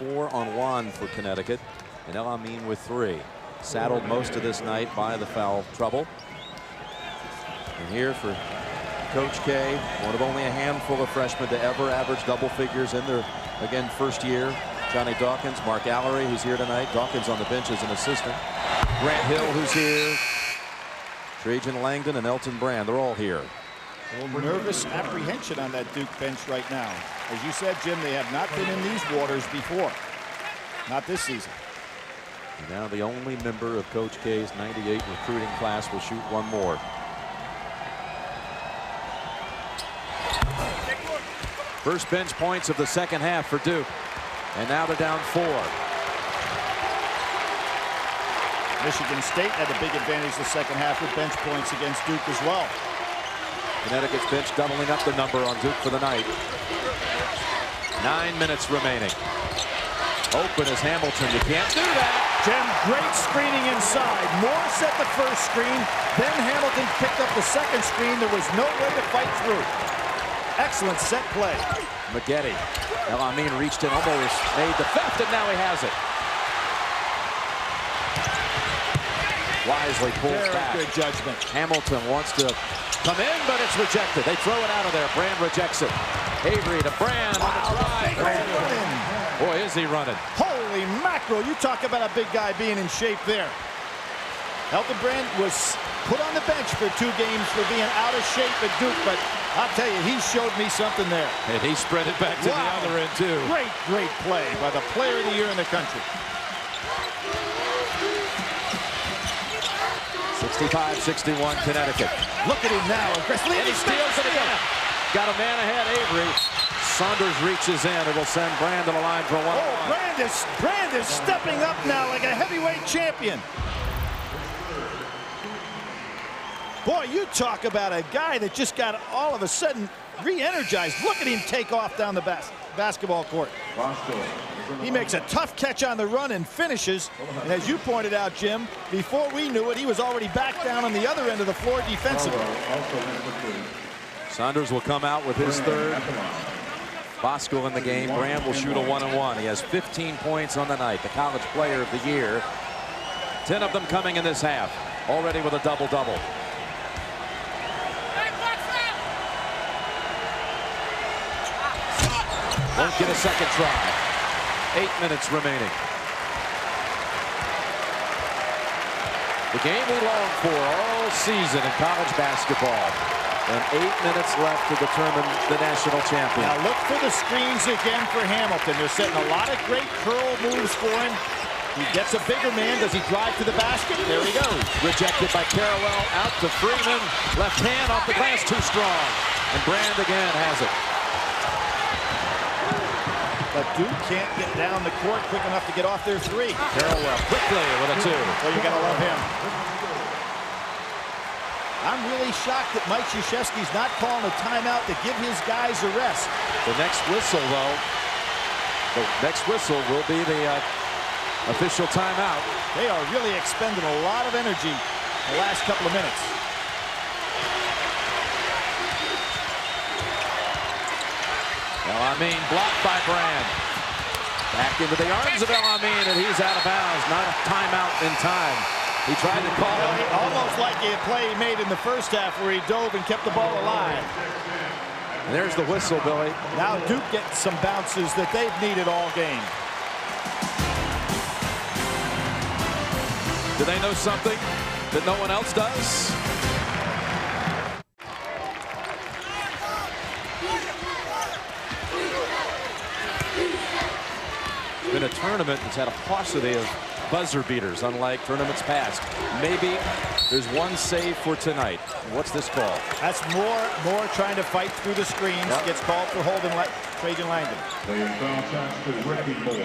4-on-1 for Connecticut. And El Amin with 3. Saddled most of this night by the foul trouble. And here for Coach K, one of only a handful of freshmen to ever average double figures in their, again, first year. Johnny Dawkins, Mark Allery, who's here tonight. Dawkins on the bench as an assistant. Grant Hill, who's here. Trajan Langdon and Elton Brand, they're all here. A little nervous apprehension on that Duke bench right now. As you said, Jim, they have not been in these waters before. Not this season. And now the only member of Coach K's 98 recruiting class will shoot one more. First bench points of the second half for Duke. And now they're down 4. Michigan State had a big advantage the second half with bench points against Duke as well. Connecticut's bench doubling up the number on Duke for the night. 9 minutes remaining. Open is Hamilton. You can't do that. Jim, great screening inside. Moore set the first screen. Then Hamilton picked up the second screen. There was no way to fight through. Excellent set play. Maggette. El Amin reached in, almost made the theft, and now he has it. Wisely pulls Very back. good judgment. Hamilton wants to come in, but it's rejected. They throw it out of there. Brand rejects it. Avery to Brand on the drive. Boy, is he running. Holy mackerel. You talk about a big guy being in shape there. Elton Brand was put on the bench for 2 games for being out of shape at Duke, but I'll tell you, he showed me something there. And he spread it back to the other end, too. Great, great play by the player of the year in the country. 65-61 Connecticut. Look at him now. And he steals it again. Got a man ahead, Avery. Saunders reaches in. It'll send Brand to the line for 1-1. Oh, Brand is stepping up now like a heavyweight champion. Boy, you talk about a guy that just got all of a sudden re-energized. Look at him take off down the basketball court. He makes a tough catch on the run and finishes. And as you pointed out, Jim, before we knew it, he was already back down on the other end of the floor defensively. Saunders will come out with his 3rd. Bosco in the game. Brand will shoot a 1-on-1. He has 15 points on the night. The college player of the year. 10 of them coming in this half. Already with a double-double. Won't get a second try. 8 minutes remaining. The game we longed for all season in college basketball. And 8 minutes left to determine the national champion. Now look for the screens again for Hamilton. They're setting a lot of great curl moves for him. He gets a bigger man. Does he drive to the basket? There he goes. Rejected by Carrawell. Out to Freeman. Left hand off the glass. Too strong. And Brand again has it. But Duke can't get down the court quick enough to get off their 3. Carrawell quickly with a 2. Well, you gotta love him. I'm really shocked that Mike Krzyzewski's not calling a timeout to give his guys a rest. The next whistle, though, will be the official timeout. They are really expending a lot of energy the last couple of minutes. El Amin blocked by Brand. Back into the arms of El Amin, and he's out of bounds. Not a timeout in time. He tried to call it. Almost like a play he made in the first half where he dove and kept the ball alive. And there's the whistle, Billy. Now Duke gets some bounces that they've needed all game. Do they know something that no one else does? Been a tournament that's had a paucity of buzzer beaters, unlike tournaments past. Maybe there's one save for tonight. What's this call? That's more trying to fight through the screens. Yep. Gets called for holding Trajan Langdon.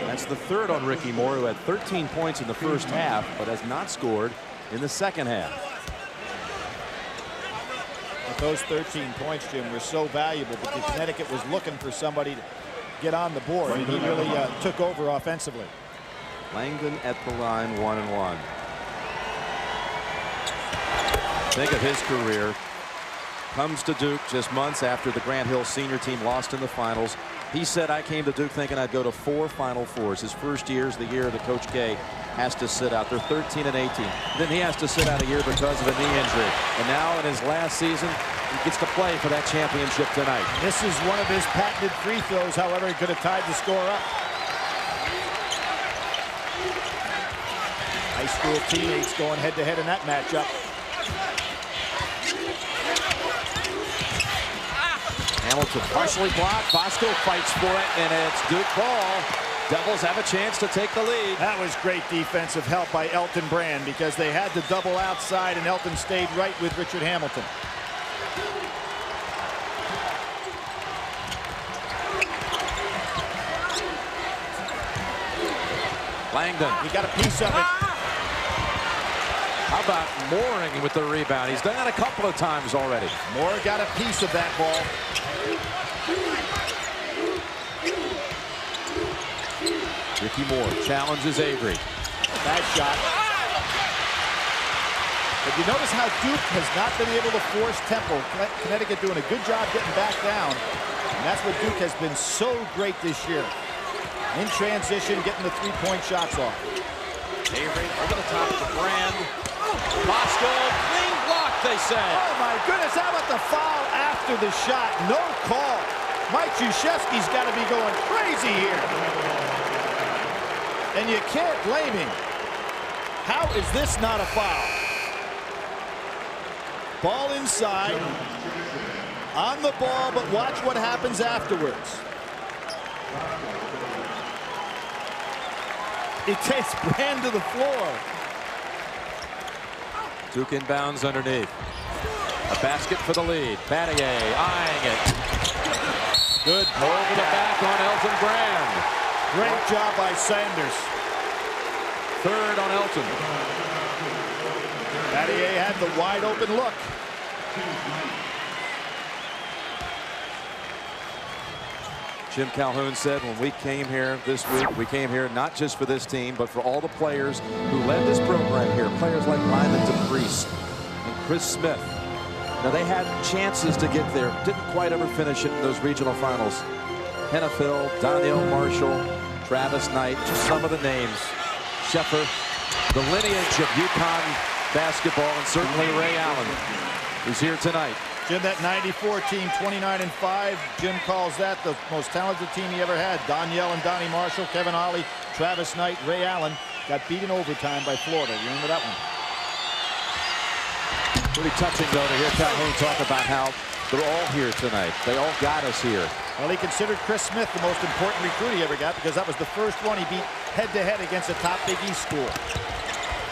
That's the third on Ricky Moore, who had 13 points in the first half, but has not scored in the second half. But those 13 points, Jim, were so valuable because Connecticut was looking for somebody to get on the board, and he really took over offensively. Langdon at the line, 1-1. Think of his career. Comes to Duke just months after the Grant Hill senior team lost in the finals. He said, I came to Duke thinking I'd go to 4 Final Fours. His first year is the year that Coach K has to sit out. They're 13 and 18. Then he has to sit out a year because of a knee injury. And now in his last season, he gets to play for that championship tonight. This is one of his patented free throws. However, he could have tied the score up. High school teammates going head-to-head in that matchup. Hamilton partially blocked. Bosco fights for it, and it's Duke ball. Devils have a chance to take the lead. That was great defensive help by Elton Brand because they had the double outside, and Elton stayed right with Richard Hamilton. Langdon. He got a piece of it. How about Mooring with the rebound? He's done that a couple of times already. Moore got a piece of that ball. Ricky Moore challenges Avery. Bad shot. But you notice how Duke has not been able to force tempo. Connecticut doing a good job getting back down. And that's what Duke has been so great this year. In transition, getting the three-point shots off. Avery over the top to Brand. Bosco, clean block, they say. Oh, my goodness. How about the foul after the shot? No call. Mike Krzyzewski's got to be going crazy here. And you can't blame him. How is this not a foul? Ball inside. On the ball, but watch what happens afterwards. He takes Brand to the floor. Duke inbounds underneath. A basket for the lead. Battier eyeing it. Good over the back on Elton Brand. Great job by Sanders. Third on Elton. Battier had the wide open look. Jim Calhoun said when we came here this week, we came here not just for this team, but for all the players who led this program here. Players like Ryland DePriest and Chris Smith. Now, they had chances to get there. Didn't quite ever finish it in those regional finals. Hennefield, Daniel Marshall, Travis Knight, just some of the names. Sheffer, the lineage of UConn basketball, and certainly Ray Allen, who's here tonight. Jim, that 94 team, 29-5. Jim calls that the most talented team he ever had. Danielle and Donnie Marshall, Kevin Ollie, Travis Knight, Ray Allen got beat in overtime by Florida. You remember that one? Pretty touching, though, to hear Calhoun talk about how they're all here tonight. They all got us here. Well, he considered Chris Smith the most important recruit he ever got because that was the first one he beat head-to-head against a top Big East school.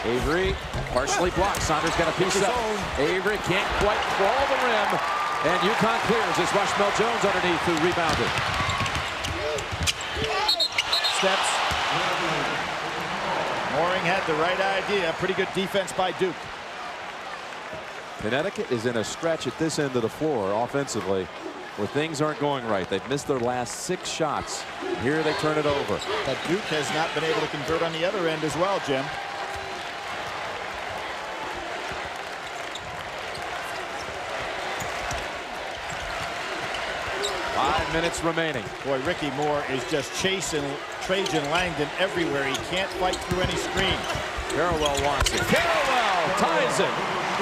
Avery partially blocked. Saunders got a piece up. Avery can't quite crawl the rim. And UConn clears. It's Rushmel Jones underneath who rebounded. Steps. Mooring had the right idea. Pretty good defense by Duke. Connecticut is in a stretch at this end of the floor offensively where things aren't going right. They've missed their last 6 shots. Here they turn it over. But Duke has not been able to convert on the other end as well, Jim. Five minutes remaining. Boy, Ricky Moore is just chasing Trajan Langdon everywhere. He can't fight through any screen. Carrawell wants it. Carrawell ties it.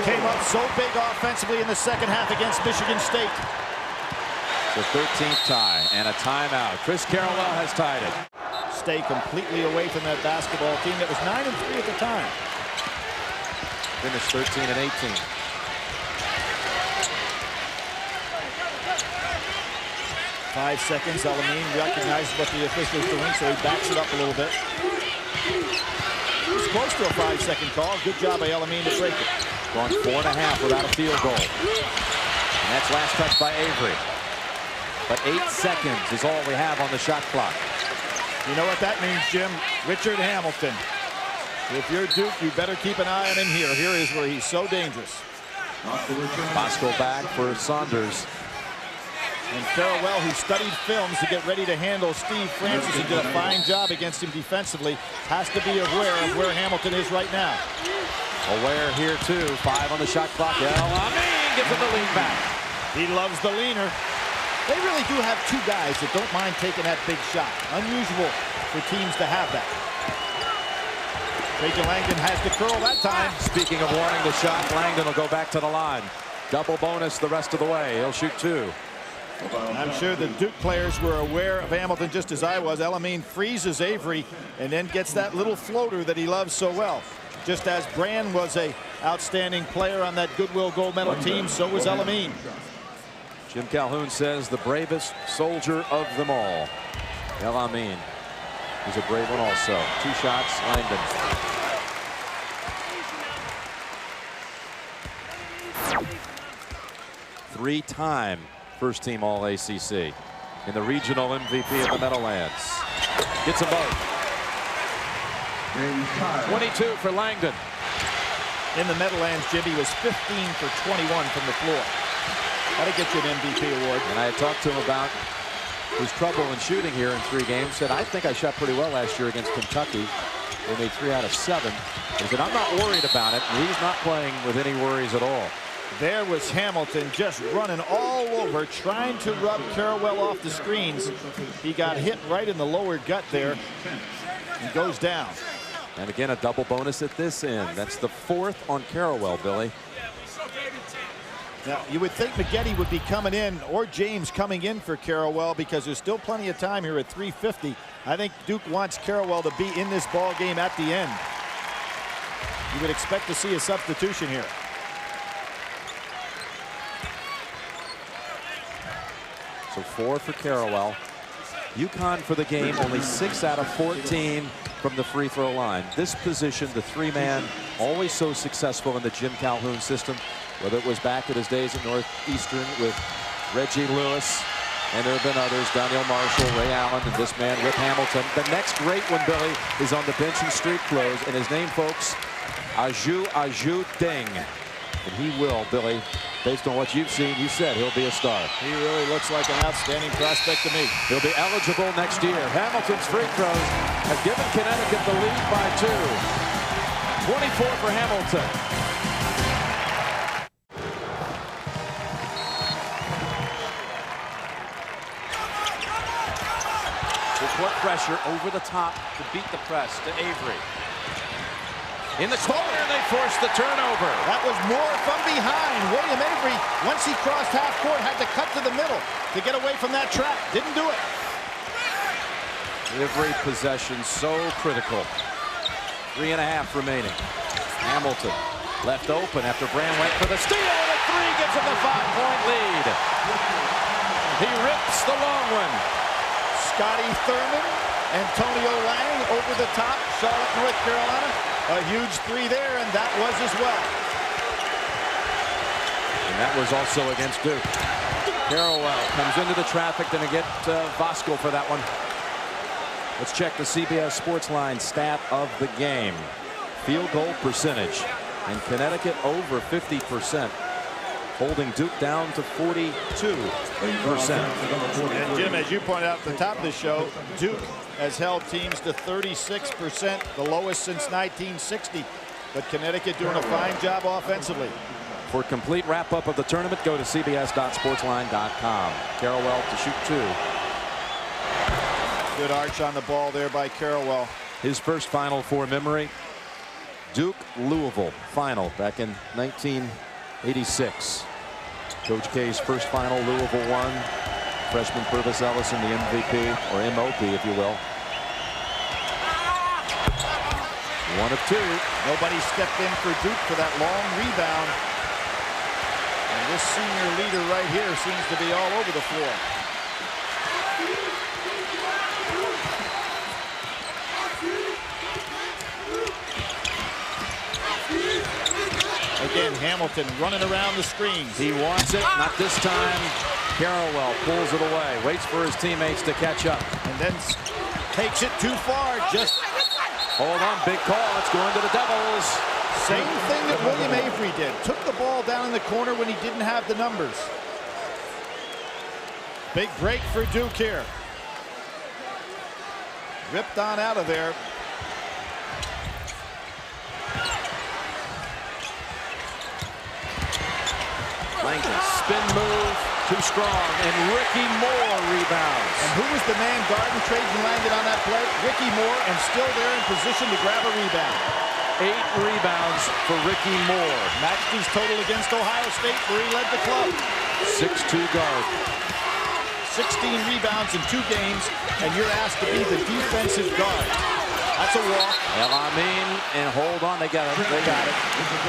Came up so big offensively in the second half against Michigan State. The 13th tie and a timeout. Chris Carrawell has tied it. Stay completely away from that basketball team that was 9-3 at the time. Finished 13 and 18. Five seconds. Alameen recognizes what the official's doing, so he backs it up a little bit. close to a 5-second call. Good job by Elamine to break it. Gone 4.5 without a field goal. And that's last touch by Avery. But 8 seconds is all we have on the shot clock. You know what that means, Jim? Richard Hamilton. If you're Duke, you better keep an eye on him here. Here is where he's so dangerous. Bosco back for Saunders. And Farewell, who studied films to get ready to handle Steve Francis and did a fine job against him defensively, has to be aware of where Hamilton is right now. Aware here too. 5 on the shot clock. Elamine gives him the lead back. He loves the leaner. They really do have two guys that don't mind taking that big shot. Unusual for teams to have that. Trajan Langdon has the curl that time. Speaking of wanting the shot, Langdon will go back to the line. Double bonus the rest of the way. He'll shoot 2. I'm sure the Duke players were aware of Hamilton just as I was. Elamine freezes Avery and then gets that little floater that he loves so well. Just as Brand was an outstanding player on that Goodwill gold medal team, so was Elamine. Jim Calhoun says the bravest soldier of them all. Elamine is a brave one also. 2 shots, Langdon. Three-time first-team All-ACC. In the regional MVP of the Meadowlands. Gets them both. 22 for Langdon. In the Meadowlands, Jimmy was 15 for 21 from the floor. That'll get you an MVP award. And I had talked to him about his trouble in shooting here in 3 games. Said, I think I shot pretty well last year against Kentucky. They made 3 out of 7. He said, I'm not worried about it. And he's not playing with any worries at all. There was Hamilton just running all over, trying to rub Carrawell off the screens. He got hit right in the lower gut there and goes down. And again, a double bonus at this end. That's the 4th on Carrawell, Billy. Now, you would think McGetty would be coming in, or James coming in for Carrawell, because there's still plenty of time here at 3:50. I think Duke wants Carrawell to be in this ball game at the end. You would expect to see a substitution here. So 4 for Carrawell. UConn for the game, only 6 out of 14 from the free throw line. This position, the 3-man, always so successful in the Jim Calhoun system, whether it was back at his days at Northeastern with Reggie Lewis, and there have been others, Daniel Marshall, Ray Allen, and this man, Rip Hamilton. The next great one, Billy, is on the bench in street clothes, and his name, folks, Aju Ding. And he will, Billy, based on what you've seen, you said he'll be a star. He really looks like an outstanding prospect to me. He'll be eligible next year. Hamilton's free throws have given Connecticut the lead by 2. 24 for Hamilton. Will put pressure over the top to beat the press to Avery. In the corner, they forced the turnover. That was more from behind. William Avery, once he crossed half court, had to cut to the middle to get away from that trap. Didn't do it. Every possession so critical. 3.5 remaining. Hamilton left open after Brand went for the steal, and a 3 gives him the 5-point lead. He rips the long one. Scotty Thurman, Antonio Lang over the top, Charlotte, North Carolina. A huge 3 there, and that was as well. And that was also against Duke. Carrawell comes into the traffic, then get Bosco for that one. Let's check the CBS Sportsline stat of the game. Field goal percentage. And Connecticut over 50%. Holding Duke down to 42%. And Jim, as you pointed out at the top of the show, Duke has held teams to 36%, the lowest since 1960. But Connecticut doing a fine job offensively. For complete wrap-up of the tournament, go to cbs.sportsline.com. Carrawell to shoot 2. Good arch on the ball there by Carrawell. His first Final Four memory, Duke-Louisville final back in 1986. Coach K's first final, Louisville won. Freshman Purvis Ellison, the MVP, or MOP, if you will. 1 of 2. Nobody stepped in for Duke for that long rebound. And this senior leader right here seems to be all over the floor. again, Hamilton running around the screens. He wants it, not this time. Carrawell pulls it away, waits for his teammates to catch up. And then takes it too far. Just hold on, big call. It's going to the Devils. Same thing that William Avery did. Took the ball down in the corner when he didn't have the numbers. Big break for Duke here. Ripped on out of there. Langdon, spin move, too strong, and Ricky Moore rebounds. And who was the man guarding Trajan Langdon on that play? Ricky Moore, and still there in position to grab a rebound. 8 rebounds for Ricky Moore. Matched his total against Ohio State, where he led the club. 6'2" guard. 16 rebounds in 2 games, and you're asked to be the defensive guard. That's a walk. El Amin, and hold on, they got it. They got it.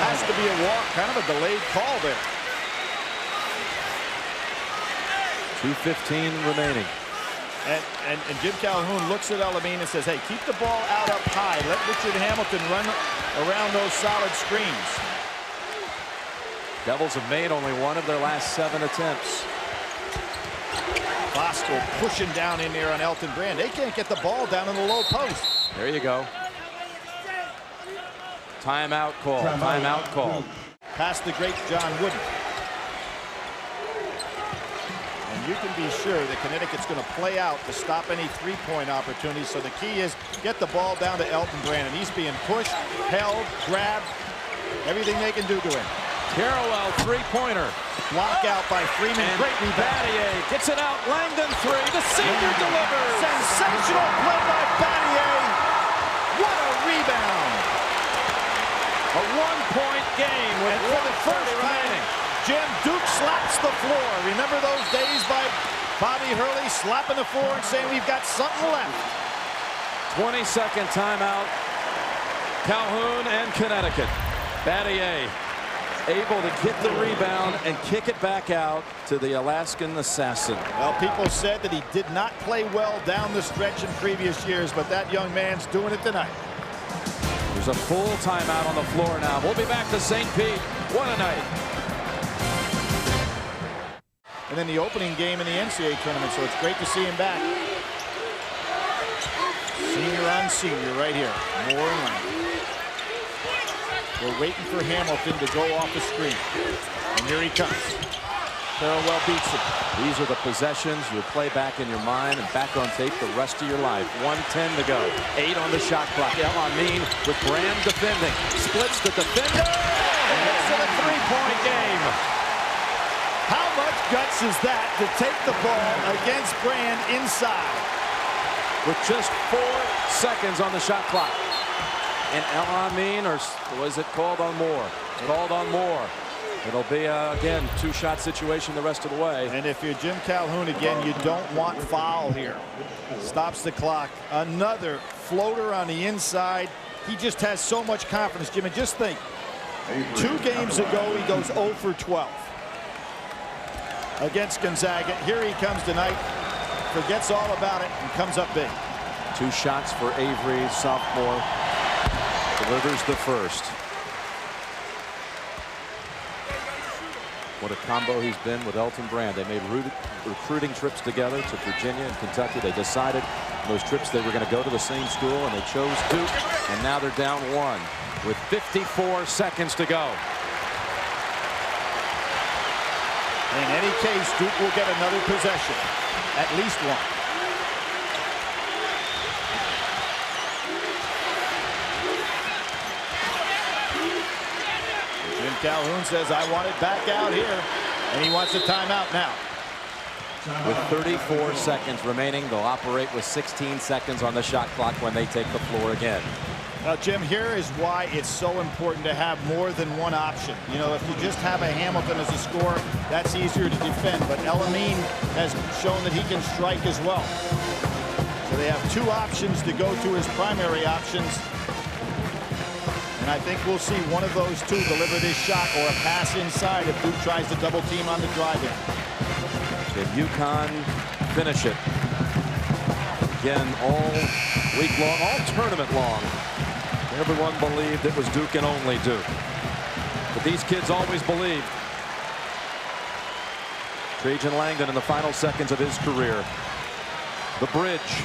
Has to be a walk, kind of a delayed call there. 2:15 remaining. And Jim Calhoun looks at El Amin and says, hey, keep the ball out up high. Let Richard Hamilton run around those solid screens. Devils have made only 1 of their last 7 attempts. Bosco pushing down in there on Elton Brand. They can't get the ball down in the low post. There you go. Timeout call. Timeout call. Past the great John Wooden. And you can be sure that Connecticut's going to play out to stop any three-point opportunities. So the key is get the ball down to Elton Brand. And he's being pushed, held, grabbed, everything they can do to him. Carrawell, three-pointer. Block out by Freeman. And great rebound. Battier gets it out. Langdon 3. The senior delivers. Sensational play by Battier. What a rebound. A 1-point game with And for the first remaining. Jim, Duke slaps the floor. Remember those days by Bobby Hurley slapping the floor and saying we've got something left. 20-second timeout. Calhoun and Connecticut. Battier able to get the rebound and kick it back out to the Alaskan assassin. Well, people said that he did not play well down the stretch in previous years, but that young man's doing it tonight. There's a full timeout on the floor now. We'll be back to St. Pete. What a night. And then the opening game in the NCAA tournament, so it's great to see him back. Senior on senior right here. Moore and Langdon. We're waiting for Hamilton to go off the screen. And here he comes. Carrawell beats him. These are the possessions you'll play back in your mind and back on tape the rest of your life. 1:10 to go. 8 on the shot clock. El Amin with Brand defending. Splits the defender. And it's a 3-point game. How much guts is that to take the ball against Brand inside? With just 4 seconds on the shot clock. And El Amin, or was it called on Moore? Called on Moore. It'll be, again, 2-shot situation the rest of the way. And if you're Jim Calhoun, again, you don't want foul here. Stops the clock. Another floater on the inside. He just has so much confidence, Jim. And just think, 2 games ago, he goes 0 for 12 against Gonzaga. Here he comes tonight, forgets all about it, and comes up big. 2 shots for Avery, sophomore. Delivers the first. What a combo he's been with Elton Brand. They made recruiting trips together to Virginia and Kentucky. They decided those trips they were going to go to the same school, and they chose Duke. And now they're down 1 with 54 seconds to go. In any case, Duke will get another possession, at least 1. Calhoun says, I want it back out here, and he wants a timeout now. With 34 seconds remaining, they'll operate with 16 seconds on the shot clock when they take the floor again. Now, Jim, here is why it's so important to have more than one option. You know, if you just have a Hamilton as a scorer, that's easier to defend. But El Amin has shown that he can strike as well. So they have 2 options to go to as primary options. And I think we'll see one of those 2 deliver this shot or a pass inside if Duke tries to double team on the drive-in. Can UConn finish it? Again, all week long, all tournament long. Everyone believed it was Duke and only Duke. But these kids always believed. Trajan Langdon in the final seconds of his career. The bridge.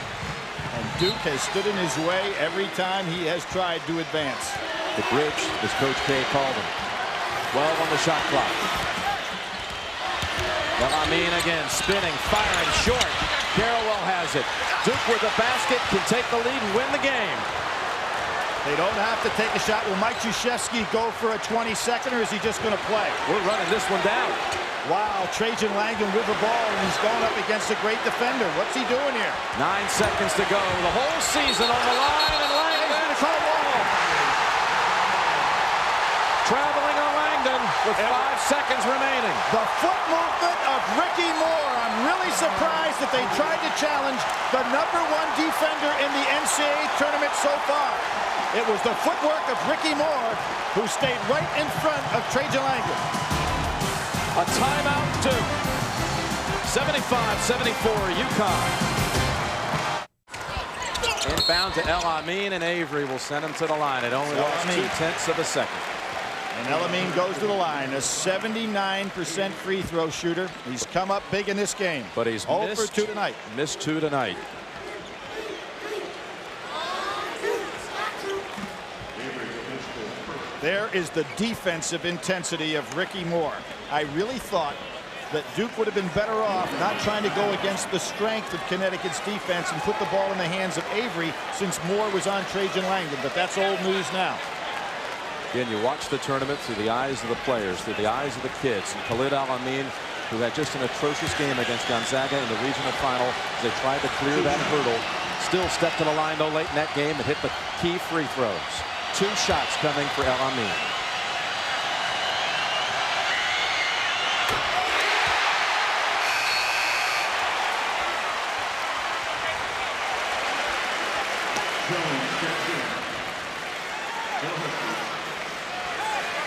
And Duke has stood in his way every time he has tried to advance. The bridge, as Coach K called him. 12 on the shot clock. Amin again, spinning, firing short. Carrawell has it. Duke with a basket can take the lead and win the game. They don't have to take a shot. Will Mike Krzyzewski go for a 22nd, or is he just going to play? We're running this one down. Wow, Trajan Langdon with the ball, and he's going up against a great defender. What's he doing here? 9 seconds to go. The whole season on the line, and Langdon traveling on Langdon with 5 seconds remaining. The foot movement of Ricky Moore. I'm really surprised that they tried to challenge the #1 defender in the NCAA tournament so far. It was the footwork of Ricky Moore who stayed right in front of Trajan Langdon. A timeout, Duke. 75-74, UConn. Inbound to El Amin, and Avery will send him to the line. It only lost 0.2 of a second. And El Amin goes to the line, a 79% free throw shooter. He's come up big in this game. But he's 0 for 2 tonight. Missed 2 tonight. There is the defensive intensity of Ricky Moore. I really thought that Duke would have been better off not trying to go against the strength of Connecticut's defense and put the ball in the hands of Avery since Moore was on Trajan Langdon, but that's old news now. Again, you watch the tournament through the eyes of the players, through the eyes of the kids. And Khalid Al-Amin, who had just an atrocious game against Gonzaga in the regional final as they tried to clear that hurdle, still stepped to the line though late in that game and hit the key free throws. 2 shots coming for Al-Amin.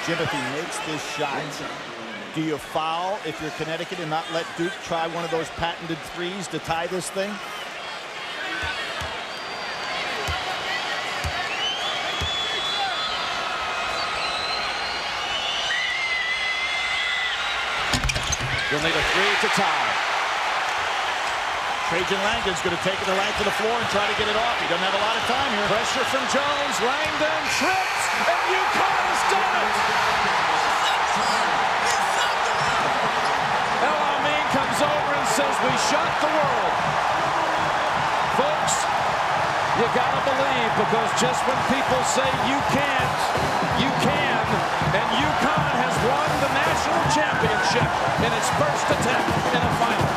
Jim, if he makes this shot, do you foul if you're Connecticut and not let Duke try one of those patented threes to tie this thing? You'll need a 3 to tie. Trajan Langdon's going to take it the length of the floor and try to get it off. He doesn't have a lot of time here. Pressure from Jones. Langdon trips, and UConn has done it. El Amin comes over and says, "We shocked the world." Folks, you gotta believe, because just when people say you can't, you can. And UConn has won the national championship in its first attempt in a final.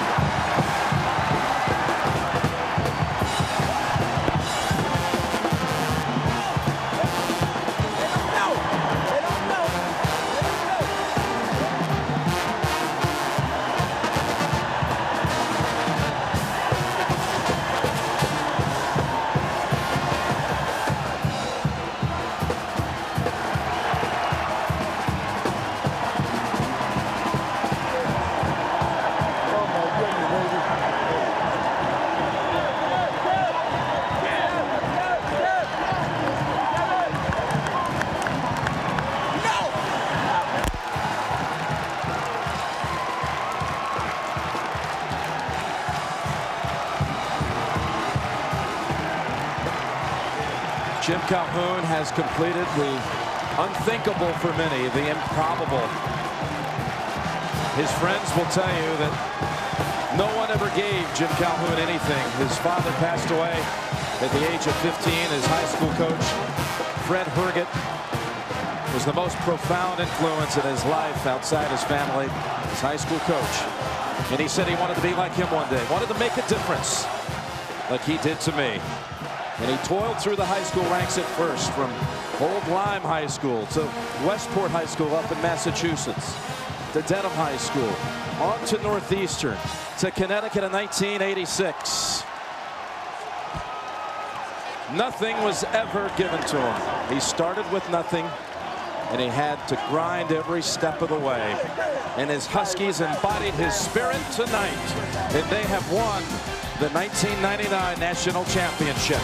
Jim Calhoun has completed the unthinkable for many, the improbable. His friends will tell you that no one ever gave Jim Calhoun anything. His father passed away at the age of 15. His high school coach, Fred Herget, was the most profound influence in his life outside his family, his high school coach. And he said he wanted to be like him one day, wanted to make a difference like he did to me. And he toiled through the high school ranks at first, from Old Lyme High School to Westport High School up in Massachusetts, to Dedham High School, on to Northeastern, to Connecticut in 1986. Nothing was ever given to him. He started with nothing, and he had to grind every step of the way. And his Huskies embodied his spirit tonight, and they have won the 1999 National Championship.